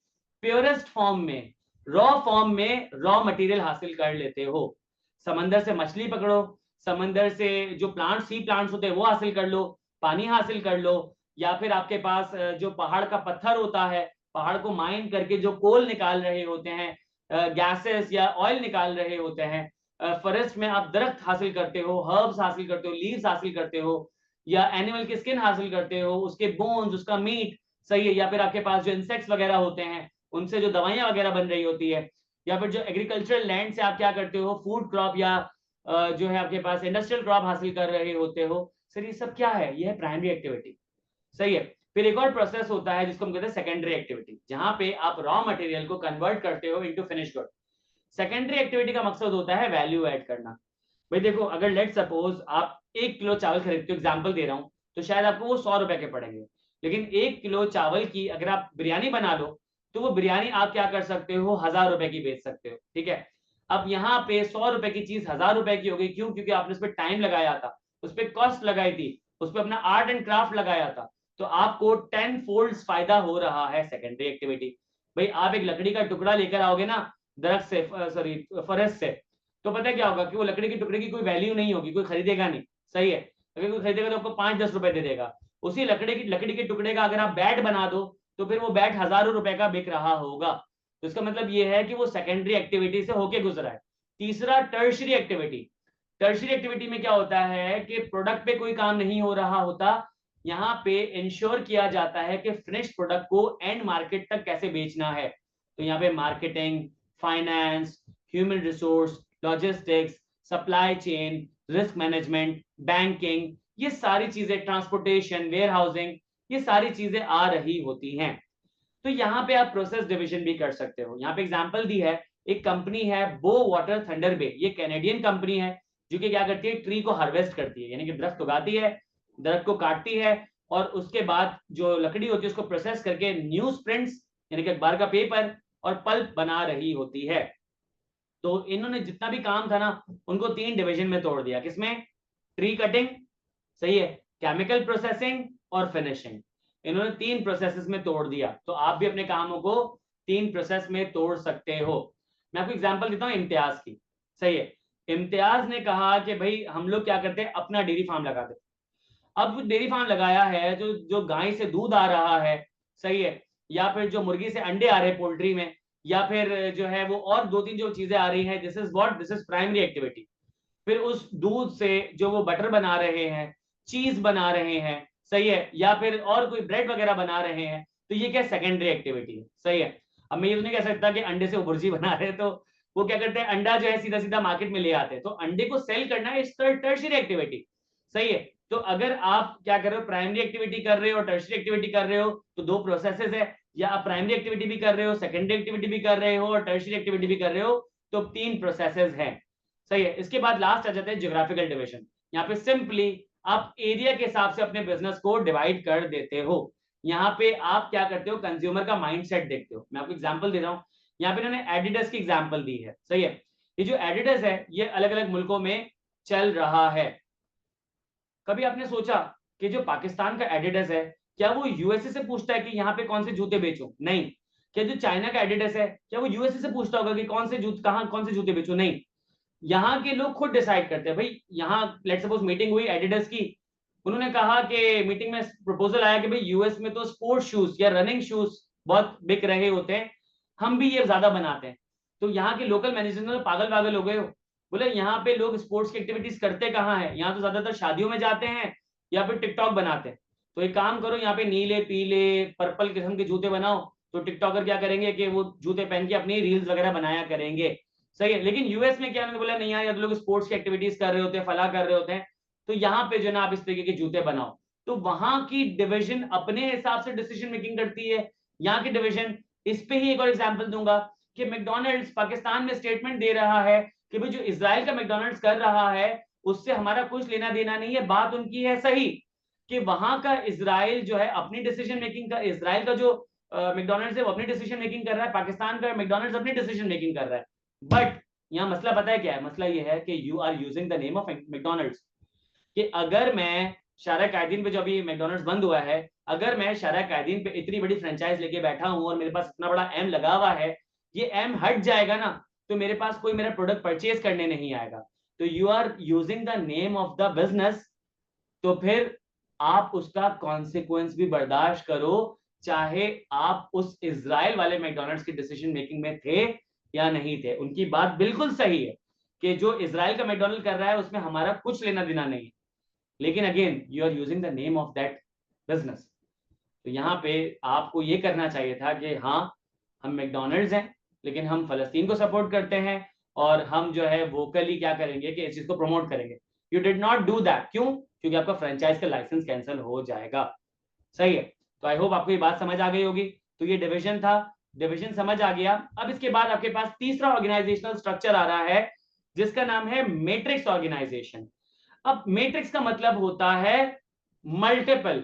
प्योरेस्ट फॉर्म में, रॉ फॉर्म में रॉ मटेरियल हासिल कर लेते हो। समंदर से मछली पकड़ो, समंदर से जो प्लांट, सी प्लांट्स होते हैं वो हासिल कर लो, पानी हासिल कर लो, या फिर आपके पास जो पहाड़ का पत्थर होता है, पहाड़ को माइन करके जो कोल निकाल रहे होते हैं, गैसेस या ऑयल निकाल रहे होते हैं, फॉरेस्ट में आप दरख्त हासिल करते हो, हर्ब्स हासिल करते हो, लीव्स हासिल करते हो, या एनिमल की स्किन हासिल करते हो, उसके बोन्स, उसका मीट। सही है। या फिर आपके पास जो इंसेक्ट्स वगैरह होते हैं उनसे जो दवाइयां वगैरह बन रही होती है, या फिर जो एग्रीकल्चरल लैंड से आप क्या करते हो, फूड क्रॉप या जो है आपके पास इंडस्ट्रियल क्रॉप हासिल कर रहे होते हो। सर ये सब क्या है, ये है प्राइमरी एक्टिविटी। सही है। फिर एक और प्रोसेस होता है जिसको हम कहते हैं सेकेंडरी एक्टिविटी, जहां पे आप रॉ मटेरियल को कन्वर्ट करते हो into finish good. Secondary activity का मकसद होता है वैल्यू ऐड करना। भाई देखो, अगर लेट सपोज आप 1 किलो चावल खरीदते हो, एग्जांपल दे रहा हूं, तो शायद आपको वो 100 रुपए के पड़ेंगे, लेकिन 1 किलो चावल की अगर आप बिरयानी बना लो तो वो बिरयानी आप क्या कर सकते हो, 1000 रुपए की बेच सकते हो, ठीक है। अब यहाँ पे 100 रुपए की चीज 1000 रुपए की हो गई, क्यों? क्योंकि आपने उस पर टाइम लगाया था, उस पर कॉस्ट लगाई थी, उस पर अपना आर्ट एंड क्राफ्ट लगाया था, तो आपको 10 फोल्ड फायदा हो रहा है सेकेंडरी एक्टिविटी। भाई आप एक लकड़ी का टुकड़ा लेकर आओगे ना दरख्त से, सॉरी फॉरेस्ट से, तो पता है क्या होगा कि वो लकड़ी के टुकड़े की कोई वैल्यू नहीं होगी, कोई खरीदेगा नहीं, सही है। अगर कोई खरीदेगा तो आपको 5-10 रुपए दे देगा। उसी लकड़ी के टुकड़े का अगर आप बैट बना दो तो फिर वो बैट हजारों रुपए का बिक रहा होगा। तो इसका मतलब ये है कि वो सेकेंडरी एक्टिविटी से होके गुजरा है। तीसरा टर्शियरी एक्टिविटी। टर्शियरी एक्टिविटी में क्या होता है कि प्रोडक्ट पे कोई काम नहीं हो रहा होता, यहाँ पे इंश्योर किया जाता है कि फिनिश प्रोडक्ट को एंड मार्केट तक कैसे बेचना है। तो यहाँ पे marketing, finance, human resource, logistics, supply chain, risk management, banking, ये सारी चीजें, ट्रांसपोर्टेशन, वेयर हाउसिंग, ये सारी चीजें आ रही होती हैं। तो यहाँ पे आप प्रोसेस डिवीजन भी कर सकते हो। यहाँ पे एग्जांपल दी है, एक कंपनी है बो वाटर थंडर बे, ये कैनेडियन कंपनी है जो कि क्या करती है, ट्री को हार्वेस्ट करती है, यानी कि दरख्त उगाती है, दरख्त को काटती है और उसके बाद जो लकड़ी होती है उसको प्रोसेस करके न्यूज प्रिंट्स यानी कि अखबार का पेपर और पल्प बना रही होती है। तो इन्होंने जितना भी काम था ना उनको 3 डिवीजन में तोड़ दिया, किसमें? ट्री कटिंग, सही है, केमिकल प्रोसेसिंग और फिनिशिंग। इन्होंने 3 प्रोसेसेस में तोड़ दिया। तो आप भी अपने कामों को 3 प्रोसेस में तोड़ सकते हो। मैं आपको एग्जांपल देता हूं इम्तियाज की, सही है। इम्तियाज ने कहा कि भाई हम लोग क्या करते हैं, अपना डेयरी फार्म लगा देते। अब डेयरी फार्म लगाया है, जो जो गाय से दूध आ रहा है, सही है, या फिर जो मुर्गी से अंडे आ रहे हैं पोल्ट्री में, या फिर जो है वो और 2-3 जो चीजें आ रही हैं, this is what, this is primary activity. फिर उस दूध से जो वो बटर बना रहे हैं, चीज बना रहे हैं, सही है, या फिर और कोई ब्रेड वगैरह बना रहे हैं, तो ये क्या सेकेंडरी एक्टिविटी है, सही है। अब मैं ये तो नहीं कह सकता कि अंडे से वो भुर्जी बना रहे हैं, तो वो क्या करते हैं, अंडा जो है सीधा सीधा मार्केट में ले आते हैं, तो अंडे को सेल करना है, टर्शियरी एक्टिविटी, सही है। तो अगर आप क्या कर रहे हो, प्राइमरी एक्टिविटी कर रहे हो, टर्शियरी एक्टिविटी कर रहे हो, तो 2 प्रोसेसेस है, या आप प्राइमरी एक्टिविटी भी कर रहे हो, सेकेंडरी एक्टिविटी भी कर रहे हो और टर्शियरी एक्टिविटी भी कर रहे हो, तो 3 प्रोसेसेस हैं, सही है। इसके बाद लास्ट आ जाते हैं ज्योग्राफिकल डिवीजन। यहाँ पे सिंपली आप एरिया के हिसाब से अपने बिजनेस को डिवाइड कर देते हो। यहाँ पे आप क्या करते हो, कंज्यूमर का माइंडसेट देखते हो। मैं आपको एग्जांपल दे रहा हूँ, यहाँ पे इन्होंने एडिडास की एग्जांपल दी है, सही है। ये जो एडिडास है ये अलग अलग मुल्कों में चल रहा है। कभी आपने सोचा कि जो पाकिस्तान का एडिडास है, क्या वो यूएसए से पूछता है कि यहाँ पे कौन से जूते बेचूं? नहीं। क्या जो चाइना का एडिडास है, क्या वो यूएसए से पूछता होगा कि कौन से जूते, कहाँ कौन से जूते बेचूं? नहीं। यहाँ के लोग खुद डिसाइड करते हैं। भाई यहाँ लेट्स सपोज मीटिंग हुई एडिडास की, उन्होंने कहा कि मीटिंग में प्रपोजल आया कि भाई यूएस में तो स्पोर्ट्स शूज या रनिंग शूज बहुत बिक रहे होते हैं, हम भी ये ज्यादा बनाते हैं। तो यहाँ के लोकल मैनेजर तो पागल पागल हो गए हो, बोले यहाँ पे लोग स्पोर्ट्स की एक्टिविटीज करते कहाँ है, यहाँ तो ज्यादातर शादियों में जाते हैं या फिर टिकटॉक बनाते हैं। तो एक काम करो, यहाँ पे नीले पीले पर्पल किस्म के जूते बनाओ, तो टिकटॉकर क्या करेंगे कि वो जूते पहन के अपनी रील्स वगैरह बनाया करेंगे, सही है। लेकिन यूएस में क्या, उन्होंने बोला नहीं यार, लोग स्पोर्ट्स की एक्टिविटीज कर रहे होते हैं, फला कर रहे होते हैं, तो यहाँ पे जो ना आप इस तरीके के जूते बनाओ। तो वहां की डिवीजन अपने हिसाब से डिसीजन मेकिंग करती है। यहाँ की डिवीजन, इस पे ही एक और एग्जांपल दूंगा कि मैकडॉनल्ड्स पाकिस्तान में स्टेटमेंट दे रहा है कि भाई जो इजराइल का मैकडॉनल्ड्स कर रहा है उससे हमारा कुछ लेना देना नहीं है। बात उनकी है सही कि वहां का इजराइल जो है अपनी डिसीजन मेकिंग का, इजराइल का जो मैकडॉनल्ड्स है वो अपनी डिसीजन मेकिंग कर रहा है, पाकिस्तान का मैकडॉनल्ड्स अपनी डिसीजन मेकिंग कर रहा है। बट यहाँ मसला पता है क्या है, मसला ये है कि you are using the name of McDonald's. कि अगर मैं शारा कायदीन पे, जो अभी मैकडॉनल्ड्स बंद हुआ है, अगर मैं शारा कायदीन पे इतनी बड़ी फ्रेंचाइज लेके बैठा हूं और मेरे पास इतना बड़ा एम लगा हुआ है, ये एम हट जाएगा ना तो मेरे पास कोई मेरा प्रोडक्ट परचेज करने नहीं आएगा। तो you are using the name of the business, तो फिर आप उसका कॉन्सिक्वेंस भी बर्दाश्त करो, चाहे आप उस इजराइल वाले मैकडॉनल्ड्स की डिसीजन मेकिंग में थे या नहीं थे। उनकी बात बिल्कुल सही है कि जो इजराइल का मैकडॉनल्ड कर रहा है उसमें हमारा कुछ लेना देना नहीं है, लेकिन again you are using the name of that business. तो यहाँ पे आपको ये करना चाहिए था कि हाँ हम मैकडॉनल्ड्स हैं लेकिन हम फलस्तीन को सपोर्ट करते हैं और हम जो है वोकली क्या करेंगे कि इस चीज को प्रमोट करेंगे। You did not do that, क्यों? क्योंकि आपका फ्रेंचाइज का लाइसेंस कैंसिल हो जाएगा, सही है। तो आई होप आपको ये बात समझ आ गई होगी। तो ये डिवीजन था, डिवीजन समझ आ गया। अब इसके बाद आपके पास तीसरा ऑर्गेनाइजेशनल स्ट्रक्चर आ रहा है जिसका नाम है मैट्रिक्स ऑर्गेनाइजेशन। अब मैट्रिक्स का मतलब होता है मल्टीपल,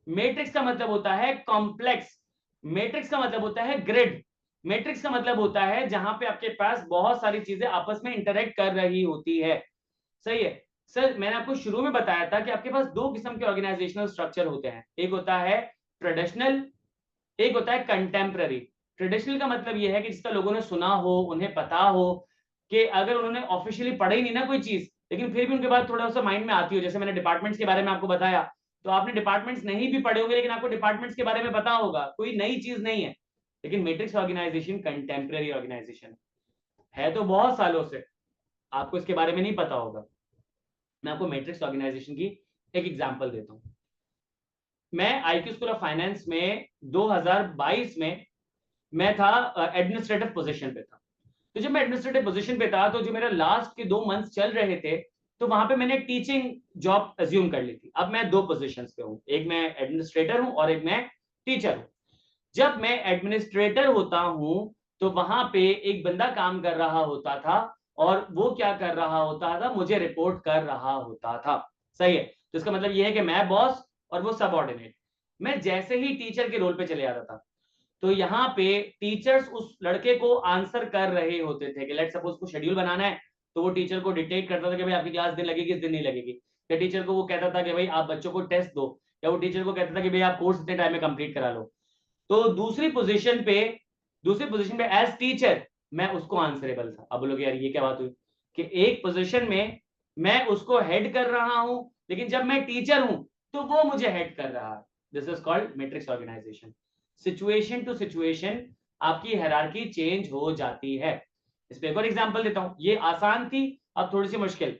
मैट्रिक्स का मतलब होता है कॉम्प्लेक्स, मैट्रिक्स का मतलब होता है ग्रिड, मैट्रिक्स का मतलब होता है जहां पे आपके पास बहुत सारी चीजें आपस में इंटरेक्ट कर रही होती है। सही है सर, मैंने आपको शुरू में बताया था कि आपके पास दो किस्म के ऑर्गेनाइजेशनल स्ट्रक्चर होते हैं, एक होता है ट्रेडिशनल, एक होता है कंटेम्प्ररी। ट्रेडिशनल का मतलब यह है कि जिसका लोगों ने सुना हो, उन्हें पता हो, कि अगर उन्होंने ऑफिशियली पढ़ा ही नहीं ना कोई चीज, लेकिन फिर भी उनके बाद थोड़ा सा माइंड में आती हो। जैसे मैंने डिपार्टमेंट्स के बारे में आपको बताया, तो आपने डिपार्टमेंट्स नहीं भी पढ़े होंगे लेकिन आपको डिपार्टमेंट्स के बारे में पता होगा, कोई नई चीज नहीं है। लेकिन मैट्रिक्स ऑर्गेनाइजेशन कंटेम्प्ररी ऑर्गेनाइजेशन है, तो बहुत सालों से आपको इसके बारे में नहीं पता होगा। मैं आपको मैट्रिक्स ऑर्गेनाइजेशन की एक एग्जांपल देता हूं। मैं आईक्यू स्कूल ऑफ फाइनेंस में 2022 में मैं था एडमिनिस्ट्रेटिव पोजीशन पे था। तो जब मैं एडमिनिस्ट्रेटिव पोजीशन पे था, तो जो मेरा लास्ट के 2 मंथ चल रहे थे, तो वहां पे मैंने टीचिंग जॉब अज्यूम कर ली थी। अब मैं दो पोजीशंस पे हूं, एक मैं एडमिनिस्ट्रेटर हूं और एक मैं टीचर हूं। जब मैं एडमिनिस्ट्रेटर होता हूं तो वहां पे एक बंदा काम कर रहा होता था, और वो क्या कर रहा होता था, मुझे रिपोर्ट कर रहा होता था। सही है, तो इसका मतलब ये है कि मैं बॉस और वो सबऑर्डिनेट। मैं जैसे ही टीचर के रोल पे चले आता था, तो यहाँ पे टीचर्स उस लड़के को आंसर कर रहे होते थे कि लेट सपोज को शेड्यूल बनाना है, तो वो टीचर को डिटेक्ट करता था कि भाई आपकी क्लास दिन लगेगी, इस दिन नहीं लगेगी। या टीचर को वो कहता था कि भाई आप बच्चों को टेस्ट दो, या वो टीचर को कहता था कि भाई आप कोर्स इतने टाइम में कंप्लीट करा लो। तो दूसरी पोजीशन पे एज टीचर मैं उसको आंसरेबल था। अब बोलोगे यार ये क्या बात हुई, कि एक पोजीशन में मैं उसको हेड कर रहा हूं, लेकिन जब मैं टीचर हूं तो वो मुझे हेड कर रहा है। This is called matrix organization. Situation to situation आपकी हायरार्की चेंज हो जाती है। इस पे एक और एग्जांपल देता हूं, ये आसान थी, अब थोड़ी सी मुश्किल।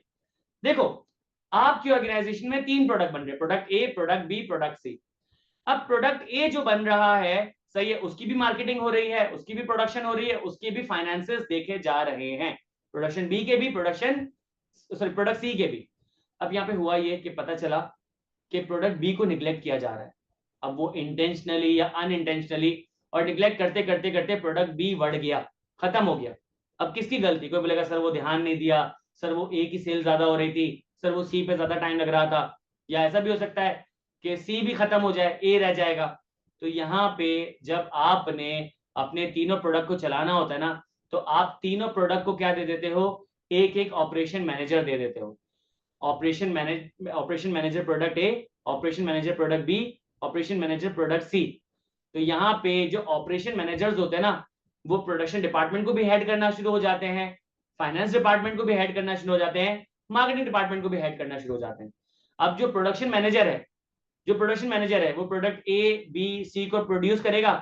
देखो, आपकी ऑर्गेनाइजेशन में 3 प्रोडक्ट बन रहे, product A, product B, product C. अब प्रोडक्ट ए जो बन रहा है, सही है, उसकी भी मार्केटिंग हो रही है, उसकी भी प्रोडक्शन हो रही है, उसके भी फाइनेंसेस देखे जा रहे हैं, प्रोडक्शन बी के भी, प्रोडक्ट सी के भी। अब यहाँ पे हुआ ये कि पता चला कि प्रोडक्ट बी को निग्लेक्ट किया जा रहा है। अब वो इंटेंशनली या अनइंटेंशनली, और निग्लेक्ट करते करते करते प्रोडक्ट बी बढ़ गया, खत्म हो गया। अब किसकी गलती? कोई बोलेगा सर वो ध्यान नहीं दिया, सर वो ए की सेल ज्यादा हो रही थी, सर वो सी पे ज्यादा टाइम लग रहा था, या ऐसा भी हो सकता है कि सी भी खत्म हो जाए, ए रह जाएगा। तो यहाँ पे जब आपने अपने तीनों प्रोडक्ट को चलाना होता है ना, तो आप तीनों प्रोडक्ट को क्या दे देते हो, एक एक ऑपरेशन मैनेजर दे देते हो। Operation manager product A, operation manager product B, operation manager product C. तो यहाँ पे जो ऑपरेशन मैनेजर्स होते हैं ना, वो प्रोडक्शन डिपार्टमेंट को भी हेड करना शुरू हो जाते हैं, फाइनेंस डिपार्टमेंट को भी हेड करना शुरू हो जाते हैं, मार्केटिंग डिपार्टमेंट को भी हेड करना शुरू हो जाते हैं। अब जो प्रोडक्शन मैनेजर है, वो प्रोडक्ट ए बी सी को प्रोड्यूस करेगा,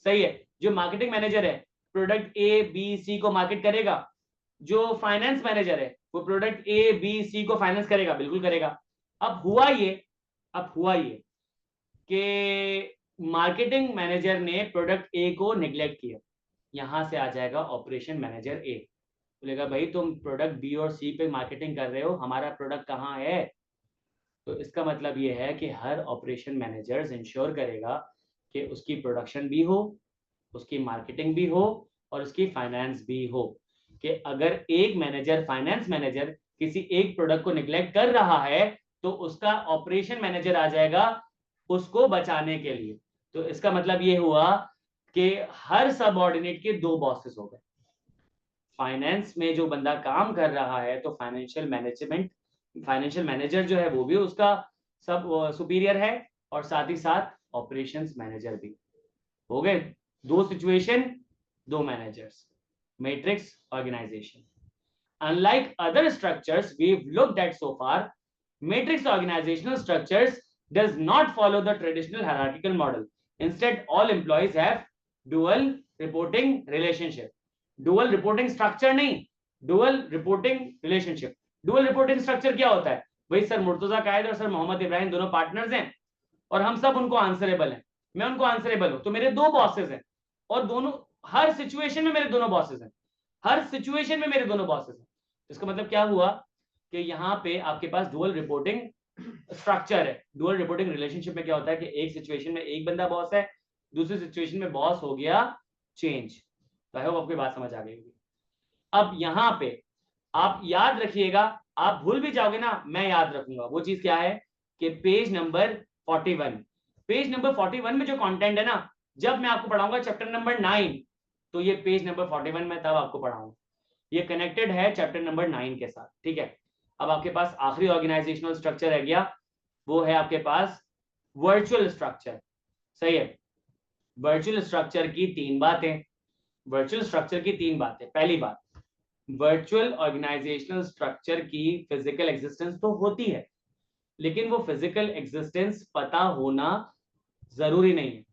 सही है। जो मार्केटिंग मैनेजर है, प्रोडक्ट ए बी सी को मार्केट करेगा। जो फाइनेंस मैनेजर है, वो प्रोडक्ट ए बी सी को फाइनेंस करेगा, बिल्कुल करेगा। अब हुआ ये कि मार्केटिंग मैनेजर ने प्रोडक्ट ए को निग्लेक्ट किया। यहां से आ जाएगा ऑपरेशन मैनेजर ए, बोलेगा भाई तुम प्रोडक्ट बी और सी पे मार्केटिंग कर रहे हो, हमारा प्रोडक्ट कहाँ है? तो इसका मतलब ये है कि हर ऑपरेशन मैनेजर इंश्योर करेगा कि उसकी प्रोडक्शन भी हो, उसकी मार्केटिंग भी हो, और उसकी फाइनेंस भी हो। कि अगर एक मैनेजर, फाइनेंस मैनेजर, किसी एक प्रोडक्ट को निग्लेक्ट कर रहा है, तो उसका ऑपरेशन मैनेजर आ जाएगा उसको बचाने के लिए। तो इसका मतलब ये हुआ कि हर सबऑर्डिनेट के 2 बॉसेस हो गए। फाइनेंस में जो बंदा काम कर रहा है, तो फाइनेंशियल मैनेजर जो है वो भी उसका सब सुपीरियर है, और साथ ही साथ ऑपरेशंस मैनेजर भी। हो गए 2 situation, 2 managers, matrix organization. Unlike other structures we've looked at so far, matrix organizational structures does not follow the traditional hierarchical model. Instead, all employees have dual reporting relationship. Dual reporting structure नहीं, dual reporting relationship. Dual reporting structure क्या होता है? भाई sir Murtaza कायद और sir Mohammad Ibrahim दोनों partners हैं, और हम सब उनको आंसरेबल हैं, मैं उनको आंसरेबल हूं, तो मेरे 2 बॉसेस हैं, और दोनों हर सिचुएशन में मेरे दोनों बॉसेस हैं, हर सिचुएशन में मेरे दोनों बॉसेस हैं। इसका मतलब क्या हुआ कि यहाँ पे आपके पास डुअल रिपोर्टिंग स्ट्रक्चर है। डुअल रिपोर्टिंग रिलेशनशिप में क्या होता है कि एक सिचुएशन में एक बंदा बॉस है, दूसरी सिचुएशन में बॉस हो गया चेंज। तो आई होप आपको बात समझ आ गई होगी। अब यहां पे आप याद रखिएगा, आप भूल भी जाओगे ना, मैं याद रखूंगा। वो चीज क्या है कि पेज नंबर 41, पेज नंबर 41 में जो कंटेंट है ना, जब मैं आपको पढ़ाऊंगा चैप्टर नंबर 9, तो ये पेज नंबर 41 में तब आपको पढ़ाऊंगा। ये कनेक्टेड है चैप्टर नंबर 9 के साथ, ठीक है। अब आपके पास आखिरी ऑर्गेनाइजेशनल स्ट्रक्चर रह गया, वो है आपके पास वर्चुअल स्ट्रक्चर। सही है। वर्चुअल स्ट्रक्चर की तीन बातें, वर्चुअल स्ट्रक्चर की तीन बातें। पहली बात, वर्चुअल ऑर्गेनाइजेशनल स्ट्रक्चर की फिजिकल एग्जिस्टेंस तो होती है, लेकिन वो फिजिकल एग्जिस्टेंस पता होना जरूरी नहीं है,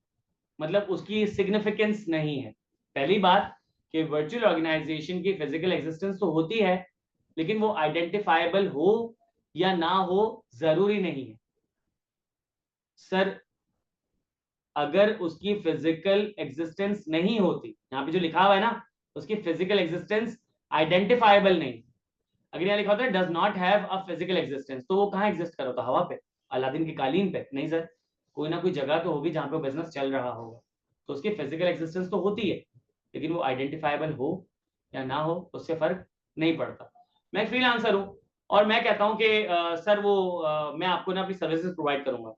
मतलब उसकी सिग्निफिकेंस नहीं है। पहली बात कि वर्चुअल ऑर्गेनाइजेशन की फिजिकल एग्जिस्टेंस तो होती है, लेकिन वो आइडेंटिफाइबल हो या ना हो जरूरी नहीं है। सर अगर उसकी फिजिकल एग्जिस्टेंस नहीं होती, यहाँ पे जो लिखा हुआ है ना, उसकी फिजिकल एग्जिस्टेंस आइडेंटिफाइबल नहीं, अगर यहाँ लिखा होता है does not have a physical existence, तो वो कहाँ एग्जिस्ट कर होता? हवा पे, अलादीन की कालीन पे? नहीं सर, कोई ना कोई जगह तो होगी जहां पे बिजनेस चल रहा होगा, तो उसकी फिजिकल एग्जिस्टेंस तो होती है, लेकिन वो आइडेंटिफाइबल हो या ना हो उससे फर्क नहीं पड़ता। मैं फ्रीलांसर हूँ और मैं कहता हूँ कि सर वो मैं आपको ना अपनी सर्विसेज प्रोवाइड करूंगा,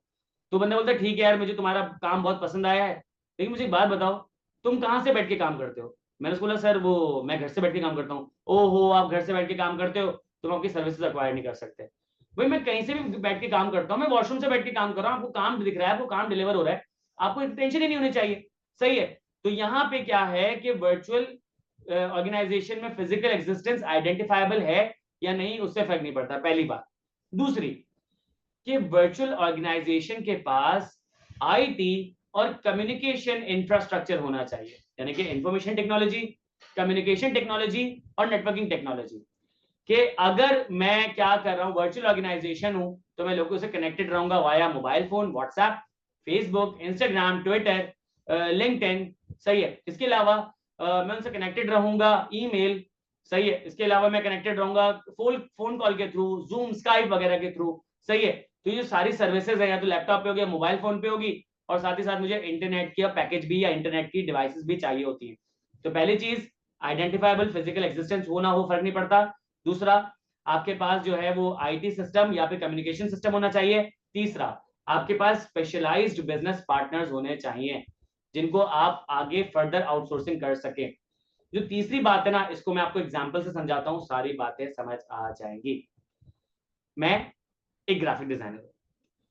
तो बंदा बोलता है ठीक है यार, मुझे तुम्हारा काम बहुत पसंद आया है, लेकिन मुझे एक बात बताओ, तुम कहाँ से बैठ के काम करते हो? मैंने उसको बोला सर वो मैं घर से बैठ के काम करता हूँ। ओहो, आप घर से बैठ के काम करते हो, तुम आपकी सर्विसेज अक्वायर नहीं कर सकते। भाई मैं कहीं से भी बैठ के काम करता हूँ, मैं वॉशरूम से बैठ के काम कर रहा हूँ, आपको काम दिख रहा है, आपको काम डिलीवर हो रहा है, आपको टेंशन ही नहीं होनी चाहिए। सही है। तो यहाँ पे क्या है कि वर्चुअल ऑर्गेनाइजेशन में फिजिकल एग्जिस्टेंस आइडेंटिफाइबल है या नहीं, उससे फर्क नहीं पड़ता, पहली बात। दूसरी, कि वर्चुअल ऑर्गेनाइजेशन के पास आईटी और कम्युनिकेशन इंफ्रास्ट्रक्चर होना चाहिए, यानी कि इंफॉर्मेशन टेक्नोलॉजी, कम्युनिकेशन टेक्नोलॉजी और नेटवर्किंग टेक्नोलॉजी। कि अगर मैं क्या कर रहा हूं, वर्चुअल ऑर्गेनाइजेशन हूं, तो मैं लोगों से कनेक्टेड रहूंगा via mobile phone, WhatsApp, Facebook, Instagram, Twitter, LinkedIn. सही है। इसके अलावा मैं उनसे कनेक्टेड रहूंगा ईमेल। सही है। इसके अलावा मैं कनेक्टेड रहूंगा फोन कॉल के थ्रू, जूम, स्काइप वगैरह के थ्रू। सही है। तो ये सारी सर्विसेज है, या तो लैपटॉप पे होगी या मोबाइल फोन पे होगी, और साथ ही साथ मुझे इंटरनेट की पैकेज भी या इंटरनेट की डिवाइसेस भी चाहिए होती है। तो पहली चीज, आइडेंटिफाइबल फिजिकल एग्जिस्टेंस हो ना हो फर्क नहीं पड़ता। दूसरा, आपके पास जो है वो आईटी सिस्टम या फिर कम्युनिकेशन सिस्टम होना चाहिए। तीसरा, आपके पास स्पेशलाइज्ड बिजनेस पार्टनर्स होने चाहिए जिनको आप आगे फर्दर आउटसोर्सिंग कर सकें। जो तीसरी बात है ना, इसको मैं आपको एग्जांपल से समझाता हूं, सारी बातें समझ आ जाएंगी। मैं एक ग्राफिक डिजाइनर हूं,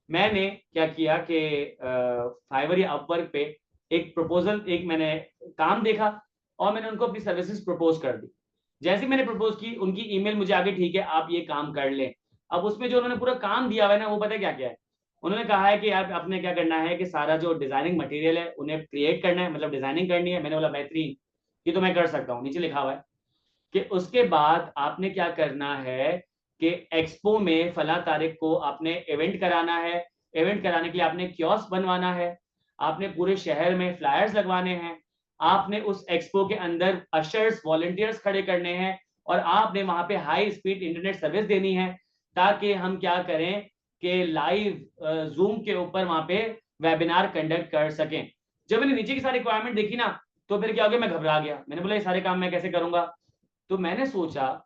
मैंने क्या किया कि फाइवर या अपवर्क पे एक प्रपोजल, एक मैंने काम देखा और मैंने उनको अपनी सर्विसेज प्रपोज कर दी। जैसे मैंने प्रपोज की, उनकी ईमेल मुझे आगे, ठीक है आप ये काम कर लें। अब उसमें जो उन्होंने पूरा काम दिया हुआ है ना, वो पता है क्या क्या है? उन्होंने कहा है कि आप अपने क्या करना है कि सारा जो डिजाइनिंग मटेरियल है उन्हें क्रिएट करना है, मतलब डिजाइनिंग करनी है। मैंने बोला बेहतरीन, ये तो मैं कर सकता हूँ। नीचे लिखा हुआ है कि उसके बाद आपने क्या करना है कि एक्सपो में फला तारीख को आपने इवेंट कराना है, इवेंट कराने के लिए आपने कियोस्क बनवाना है, आपने पूरे शहर में फ्लायर्स लगवाने हैं, आपने उस एक्सपो के अंदर अशर्स, वॉलंटियर्स खड़े करने हैं, और आपने वहां पे हाई स्पीड इंटरनेट सर्विस देनी है, ताकि हम क्या करें कि लाइव जूम के ऊपर वहां पे वेबिनार कंडक्ट कर सकें। जब मैंने नीचे की सारी रिक्वायरमेंट देखी ना, तो फिर क्या हो गया, मैं घबरा गया। मैंने बोला ये सारे काम मैं कैसे करूंगा? तो मैंने सोचा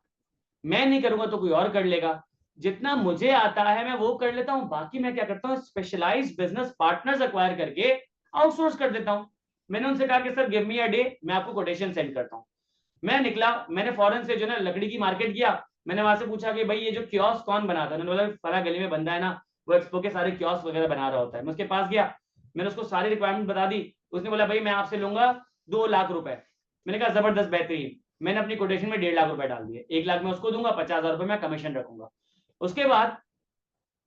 मैं नहीं करूंगा तो कोई और कर लेगा, जितना मुझे आता है मैं वो कर लेता हूं, बाकी मैं क्या करता हूं, स्पेशलाइज्ड बिजनेस पार्टनर्स अक्वायर करके आउटसोर्स कर देता हूं। मैंने उनसे कहा कि sir give me a day, मैं आपको कोटेशन सेंड करता हूं। मैं निकला, मैंने फॉरन से जो ना लकड़ी की मार्केट किया, मैंने वहां से पूछा कि भाई ये जो कियोस्क कौन बनाता है? उन्होंने बोला फला गली में बंदा है ना, वो एक्सपो के सारे कियोस्क वगैरह बना रहा होता है। मैं उसके पास गया, मैंने उसको सारी रिक्वायरमेंट बता दी। उसने बोला भाई मैं आपसे लूंगा 2 लाख रुपए। मैंने कहा जबरदस्त, बेहतरीन। मैंने अपनी कोटेशन में 1.5 लाख रुपए डाल दिए। 1 लाख मैं उसको दूंगा, 50,000 रुपए मैं कमीशन रखूंगा। उसके बाद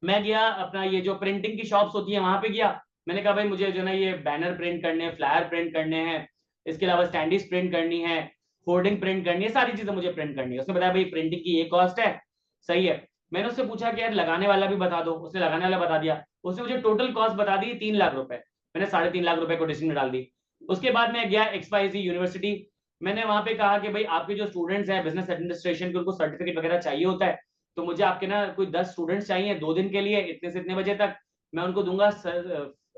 मैं गया अपना, ये जो प्रिंटिंग की शॉप्स होती है वहां पे गया। मैंने कहा भाई मुझे जो ना ये बैनर प्रिंट करने हैं, फ्लायर प्रिंट करने हैं, इसके अलावा स्टैंडीज प्रिंट करनी है, होर्डिंग प्रिंट करनी है, सारी चीजें मुझे प्रिंट करनी है। उसने बताया भाई प्रिंटिंग की ये कॉस्ट है। सही है। मैंने उससे पूछा कि यार लगाने वाला भी बता दो, उसने लगाने वाला बता दिया। उसने मुझे टोटल कॉस्ट बता दी 3 लाख रुपए। मैंने 3.5 लाख रुपए कोटेशन में डाल दी। उसके बाद मैं गया XYZ यूनिवर्सिटी। मैंने वहां पे कहा कि भाई आपके जो स्टूडेंट्स हैं बिजनेस एडमिनिस्ट्रेशन के, उनको सर्टिफिकेट वगैरह चाहिए होता है, तो मुझे आपके ना कोई 10 स्टूडेंट्स चाहिए 2 दिन के लिए, इतने से इतने बजे तक, मैं उनको दूंगा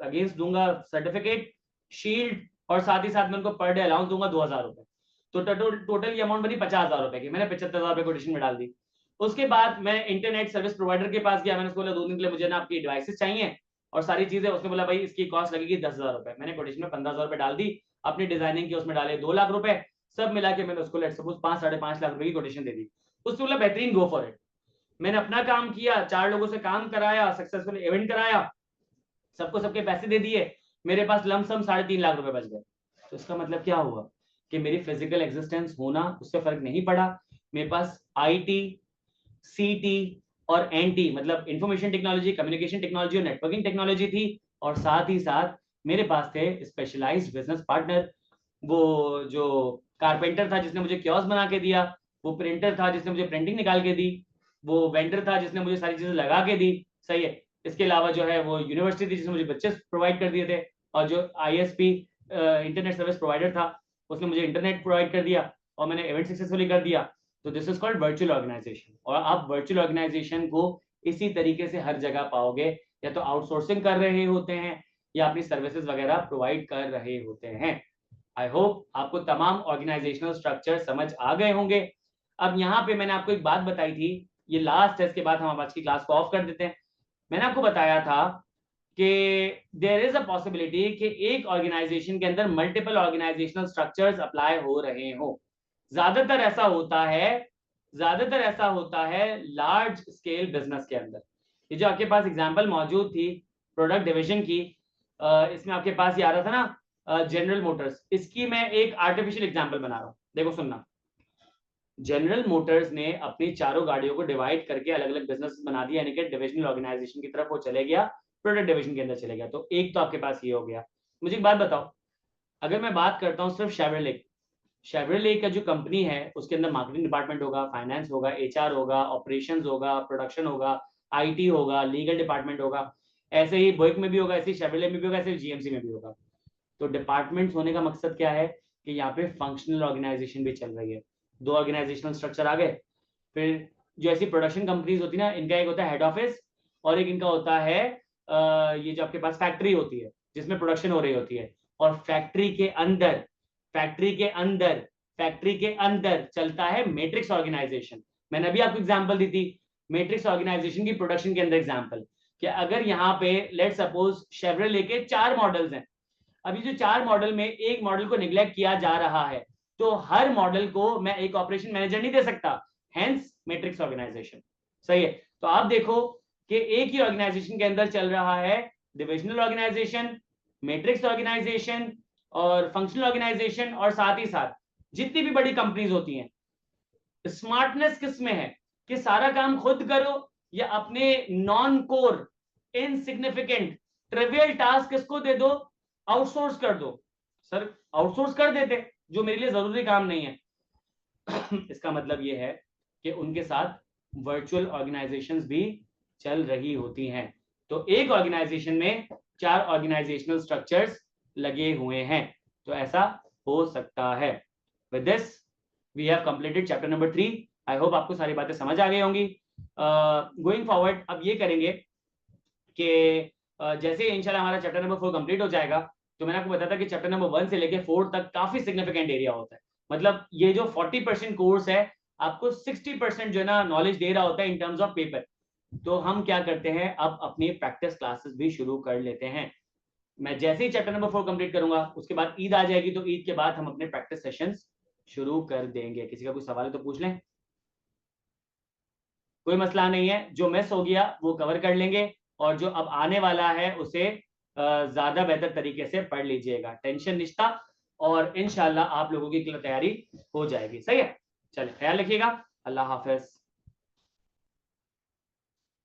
अगेंस्ट दूंगा सर्टिफिकेट, शील्ड, और साथ ही साथ मैं उनको पर डे अलाउंस दूंगा 2000 रुपए। तो टोटल ये अमाउंट बनी 50,000 रुपए की, मैंने 75,000 रुपए कोटेशन में डाल दी। उसके बाद मैं इंटरनेट सर्विस प्रोवाइडर के पास गया, मैंने उसको बोला 2 दिन के लिए मुझे ना आपकी डिवाइसेस चाहिए और सारी चीजें। उसने बोला भाई इसकी कॉस्ट लगेगी 10,000 रुपए। मैंने कोटेशन में 15,000 रुपए डाल दी, अपनी डिजाइनिंग की उसमें डाले 2 लाख रुपए, सब मिला के मैंने उसको लेट सपोज 5-5.5 लाख रुपए की कोटेशन दे दी। उसने बोला बेहतरीन, गो फॉर इट। मैंने अपना काम किया, 4 लोगों से काम कराया, सक्सेसफुल इवेंट कराया, सबको सबके पैसे दे दिए, मेरे पास लमसम 3.5 लाख रुपए बच गए। तो इसका मतलब क्या हुआ कि मेरी फिजिकल एग्जिस्टेंस होना उससे फर्क नहीं पड़ा, मेरे पास आईटी, सीटी और एनटी मतलब इंफॉर्मेशन टेक्नोलॉजी, कम्युनिकेशन टेक्नोलॉजी और नेटवर्किंग टेक्नोलॉजी थी, और साथ ही साथ मेरे पास थे स्पेशलाइज्ड बिजनेस पार्टनर। वो जो कारपेंटर था जिसने मुझे कियोस्क बना के दिया, वो प्रिंटर था जिसने मुझे प्रिंटिंग निकाल के दी, वो वेंडर था जिसने मुझे सारी चीजें लगा के दी, सही है। इसके अलावा जो है वो यूनिवर्सिटी थी जिसने मुझे बच्चे प्रोवाइड कर दिए थे, और जो आईएसपी इंटरनेट सर्विस प्रोवाइडर था उसने मुझे इंटरनेट प्रोवाइड कर दिया, और मैंने इवेंट सक्सेसफुली कर दिया। तो this is called virtual organization. और आप वर्चुअल ऑर्गेनाइजेशन को इसी तरीके से हर जगह पाओगे, या तो आउटसोर्सिंग कर रहे होते हैं या अपनी सर्विसेज वगैरह प्रोवाइड कर रहे होते हैं। आई होप आपको तमाम ऑर्गेनाइजेशनल स्ट्रक्चर समझ आ गए होंगे। अब यहाँ पे मैंने आपको एक बात बताई थी, ये लास्ट है, इसके बाद हम आज की क्लास को ऑफ कर देते हैं। मैंने आपको बताया था कि देयर इज अ पॉसिबिलिटी कि एक ऑर्गेनाइजेशन के अंदर मल्टीपल ऑर्गेनाइजेशनल स्ट्रक्चर्स अप्लाई हो रहे हो। ज्यादातर ऐसा होता है, ज्यादातर ऐसा होता है लार्ज स्केल बिजनेस के अंदर। ये जो आपके पास एग्जांपल मौजूद थी प्रोडक्ट डिवीजन की, इसमें आपके पास ये आ रहा था ना जनरल मोटर्स, इसकी मैं एक आर्टिफिशियल एग्जांपल बना रहा हूं, देखो सुनना। जनरल मोटर्स ने अपनी चारों गाड़ियों को डिवाइड करके अलग अलग बिजनेस बना दिया, यानी कि डिविजनल ऑर्गेनाइजेशन की तरफ वो चले गया, प्रोडक्ट डिवीजन के अंदर चले गया। तो एक तो आपके पास ये हो गया। मुझे एक बात बताओ, अगर मैं बात करता हूँ सिर्फ शेवरले, शेवरले का जो कंपनी है उसके अंदर मार्केटिंग डिपार्टमेंट होगा, फाइनेंस होगा, एचआर होगा, ऑपरेशंस होगा, प्रोडक्शन होगा, आईटी होगा, लीगल डिपार्टमेंट होगा, ऐसे ही बुइक में भी होगा, ऐसे ही शेवरले में भी होगा, ऐसे ही जीएमसी में भी होगा। तो डिपार्टमेंट्स होने का मकसद क्या है कि यहाँ पे फंक्शनल ऑर्गेनाइजेशन भी चल रही है। 2 ऑर्गेनाइजेशनल स्ट्रक्चर आ गए। फिर जो ऐसी प्रोडक्शन कंपनीज होती है ना, इनका एक होता है हेड ऑफिस, और एक इनका होता है ये जो आपके पास फैक्ट्री होती है जिसमें प्रोडक्शन हो रही होती है। और फैक्ट्री के अंदर, फैक्ट्री के अंदर, फैक्ट्री के अंदर चलता है मैट्रिक्स ऑर्गेनाइजेशन। मैंने अभी आपको एग्जांपल दी थी मैट्रिक्स ऑर्गेनाइजेशन की प्रोडक्शन के अंदर एग्जांपल, कि अगर यहाँ पे लेट सपोज शेवरले के 4 मॉडल्स हैं, अभी जो 4 मॉडल में एक मॉडल को निग्लेक्ट किया जा रहा है, तो हर मॉडल को मैं एक ऑपरेशन मैनेजर नहीं दे सकता, हेंस मैट्रिक्स ऑर्गेनाइजेशन, सही है। तो आप देखो कि एक ही ऑर्गेनाइजेशन के अंदर चल रहा है डिविजनल ऑर्गेनाइजेशन, मैट्रिक्स ऑर्गेनाइजेशन और फंक्शनल ऑर्गेनाइजेशन, और साथ ही साथ जितनी भी बड़ी कंपनीज होती हैं, स्मार्टनेस किसमें है कि सारा काम खुद करो या अपने non core, insignificant, trivial task किसको दे दो, आउटसोर्स कर दो। सर आउटसोर्स कर देते जो मेरे लिए जरूरी काम नहीं है। इसका मतलब यह है कि उनके साथ वर्चुअल ऑर्गेनाइजेशंस भी चल रही होती हैं। तो एक ऑर्गेनाइजेशन में 4 ऑर्गेनाइजेशनल स्ट्रक्चर्स लगे हुए हैं, तो ऐसा हो सकता है। With this we have completed chapter number 3। I hope आपको सारी बातें समझ आ गई होंगी। गोइंग फॉरवर्ड अब ये करेंगे कि जैसे इंशाल्लाह हमारा चैप्टर नंबर 4 कंप्लीट हो जाएगा, तो मैंने आपको बताया था कि चैप्टर नंबर 1 से लेके 4 तक काफी सिग्निफिकेंट एरिया होता है। मतलब ये जो 40% कोर्स है आपको 60% जो है ना नॉलेज दे रहा होता है इन टर्म्स ऑफ पेपर। तो हम क्या करते हैं, अब अपनी प्रैक्टिस क्लासेस भी शुरू कर लेते हैं। मैं जैसे ही चैप्टर नंबर 4 कंप्लीट करूंगा उसके बाद ईद आ जाएगी, तो ईद के बाद हम अपने प्रैक्टिस सेशंस शुरू कर देंगे। किसी का कोई सवाल है तो पूछ लें, कोई मसला नहीं है। जो मिस हो गया वो कवर कर लेंगे, और जो अब आने वाला है उसे ज्यादा बेहतर तरीके से पढ़ लीजिएगा, टेंशन निश्ता, और इंशाल्लाह आप लोगों की तैयारी हो जाएगी। सही है, चलिए ख्याल रखिएगा, अल्लाह हाफिज।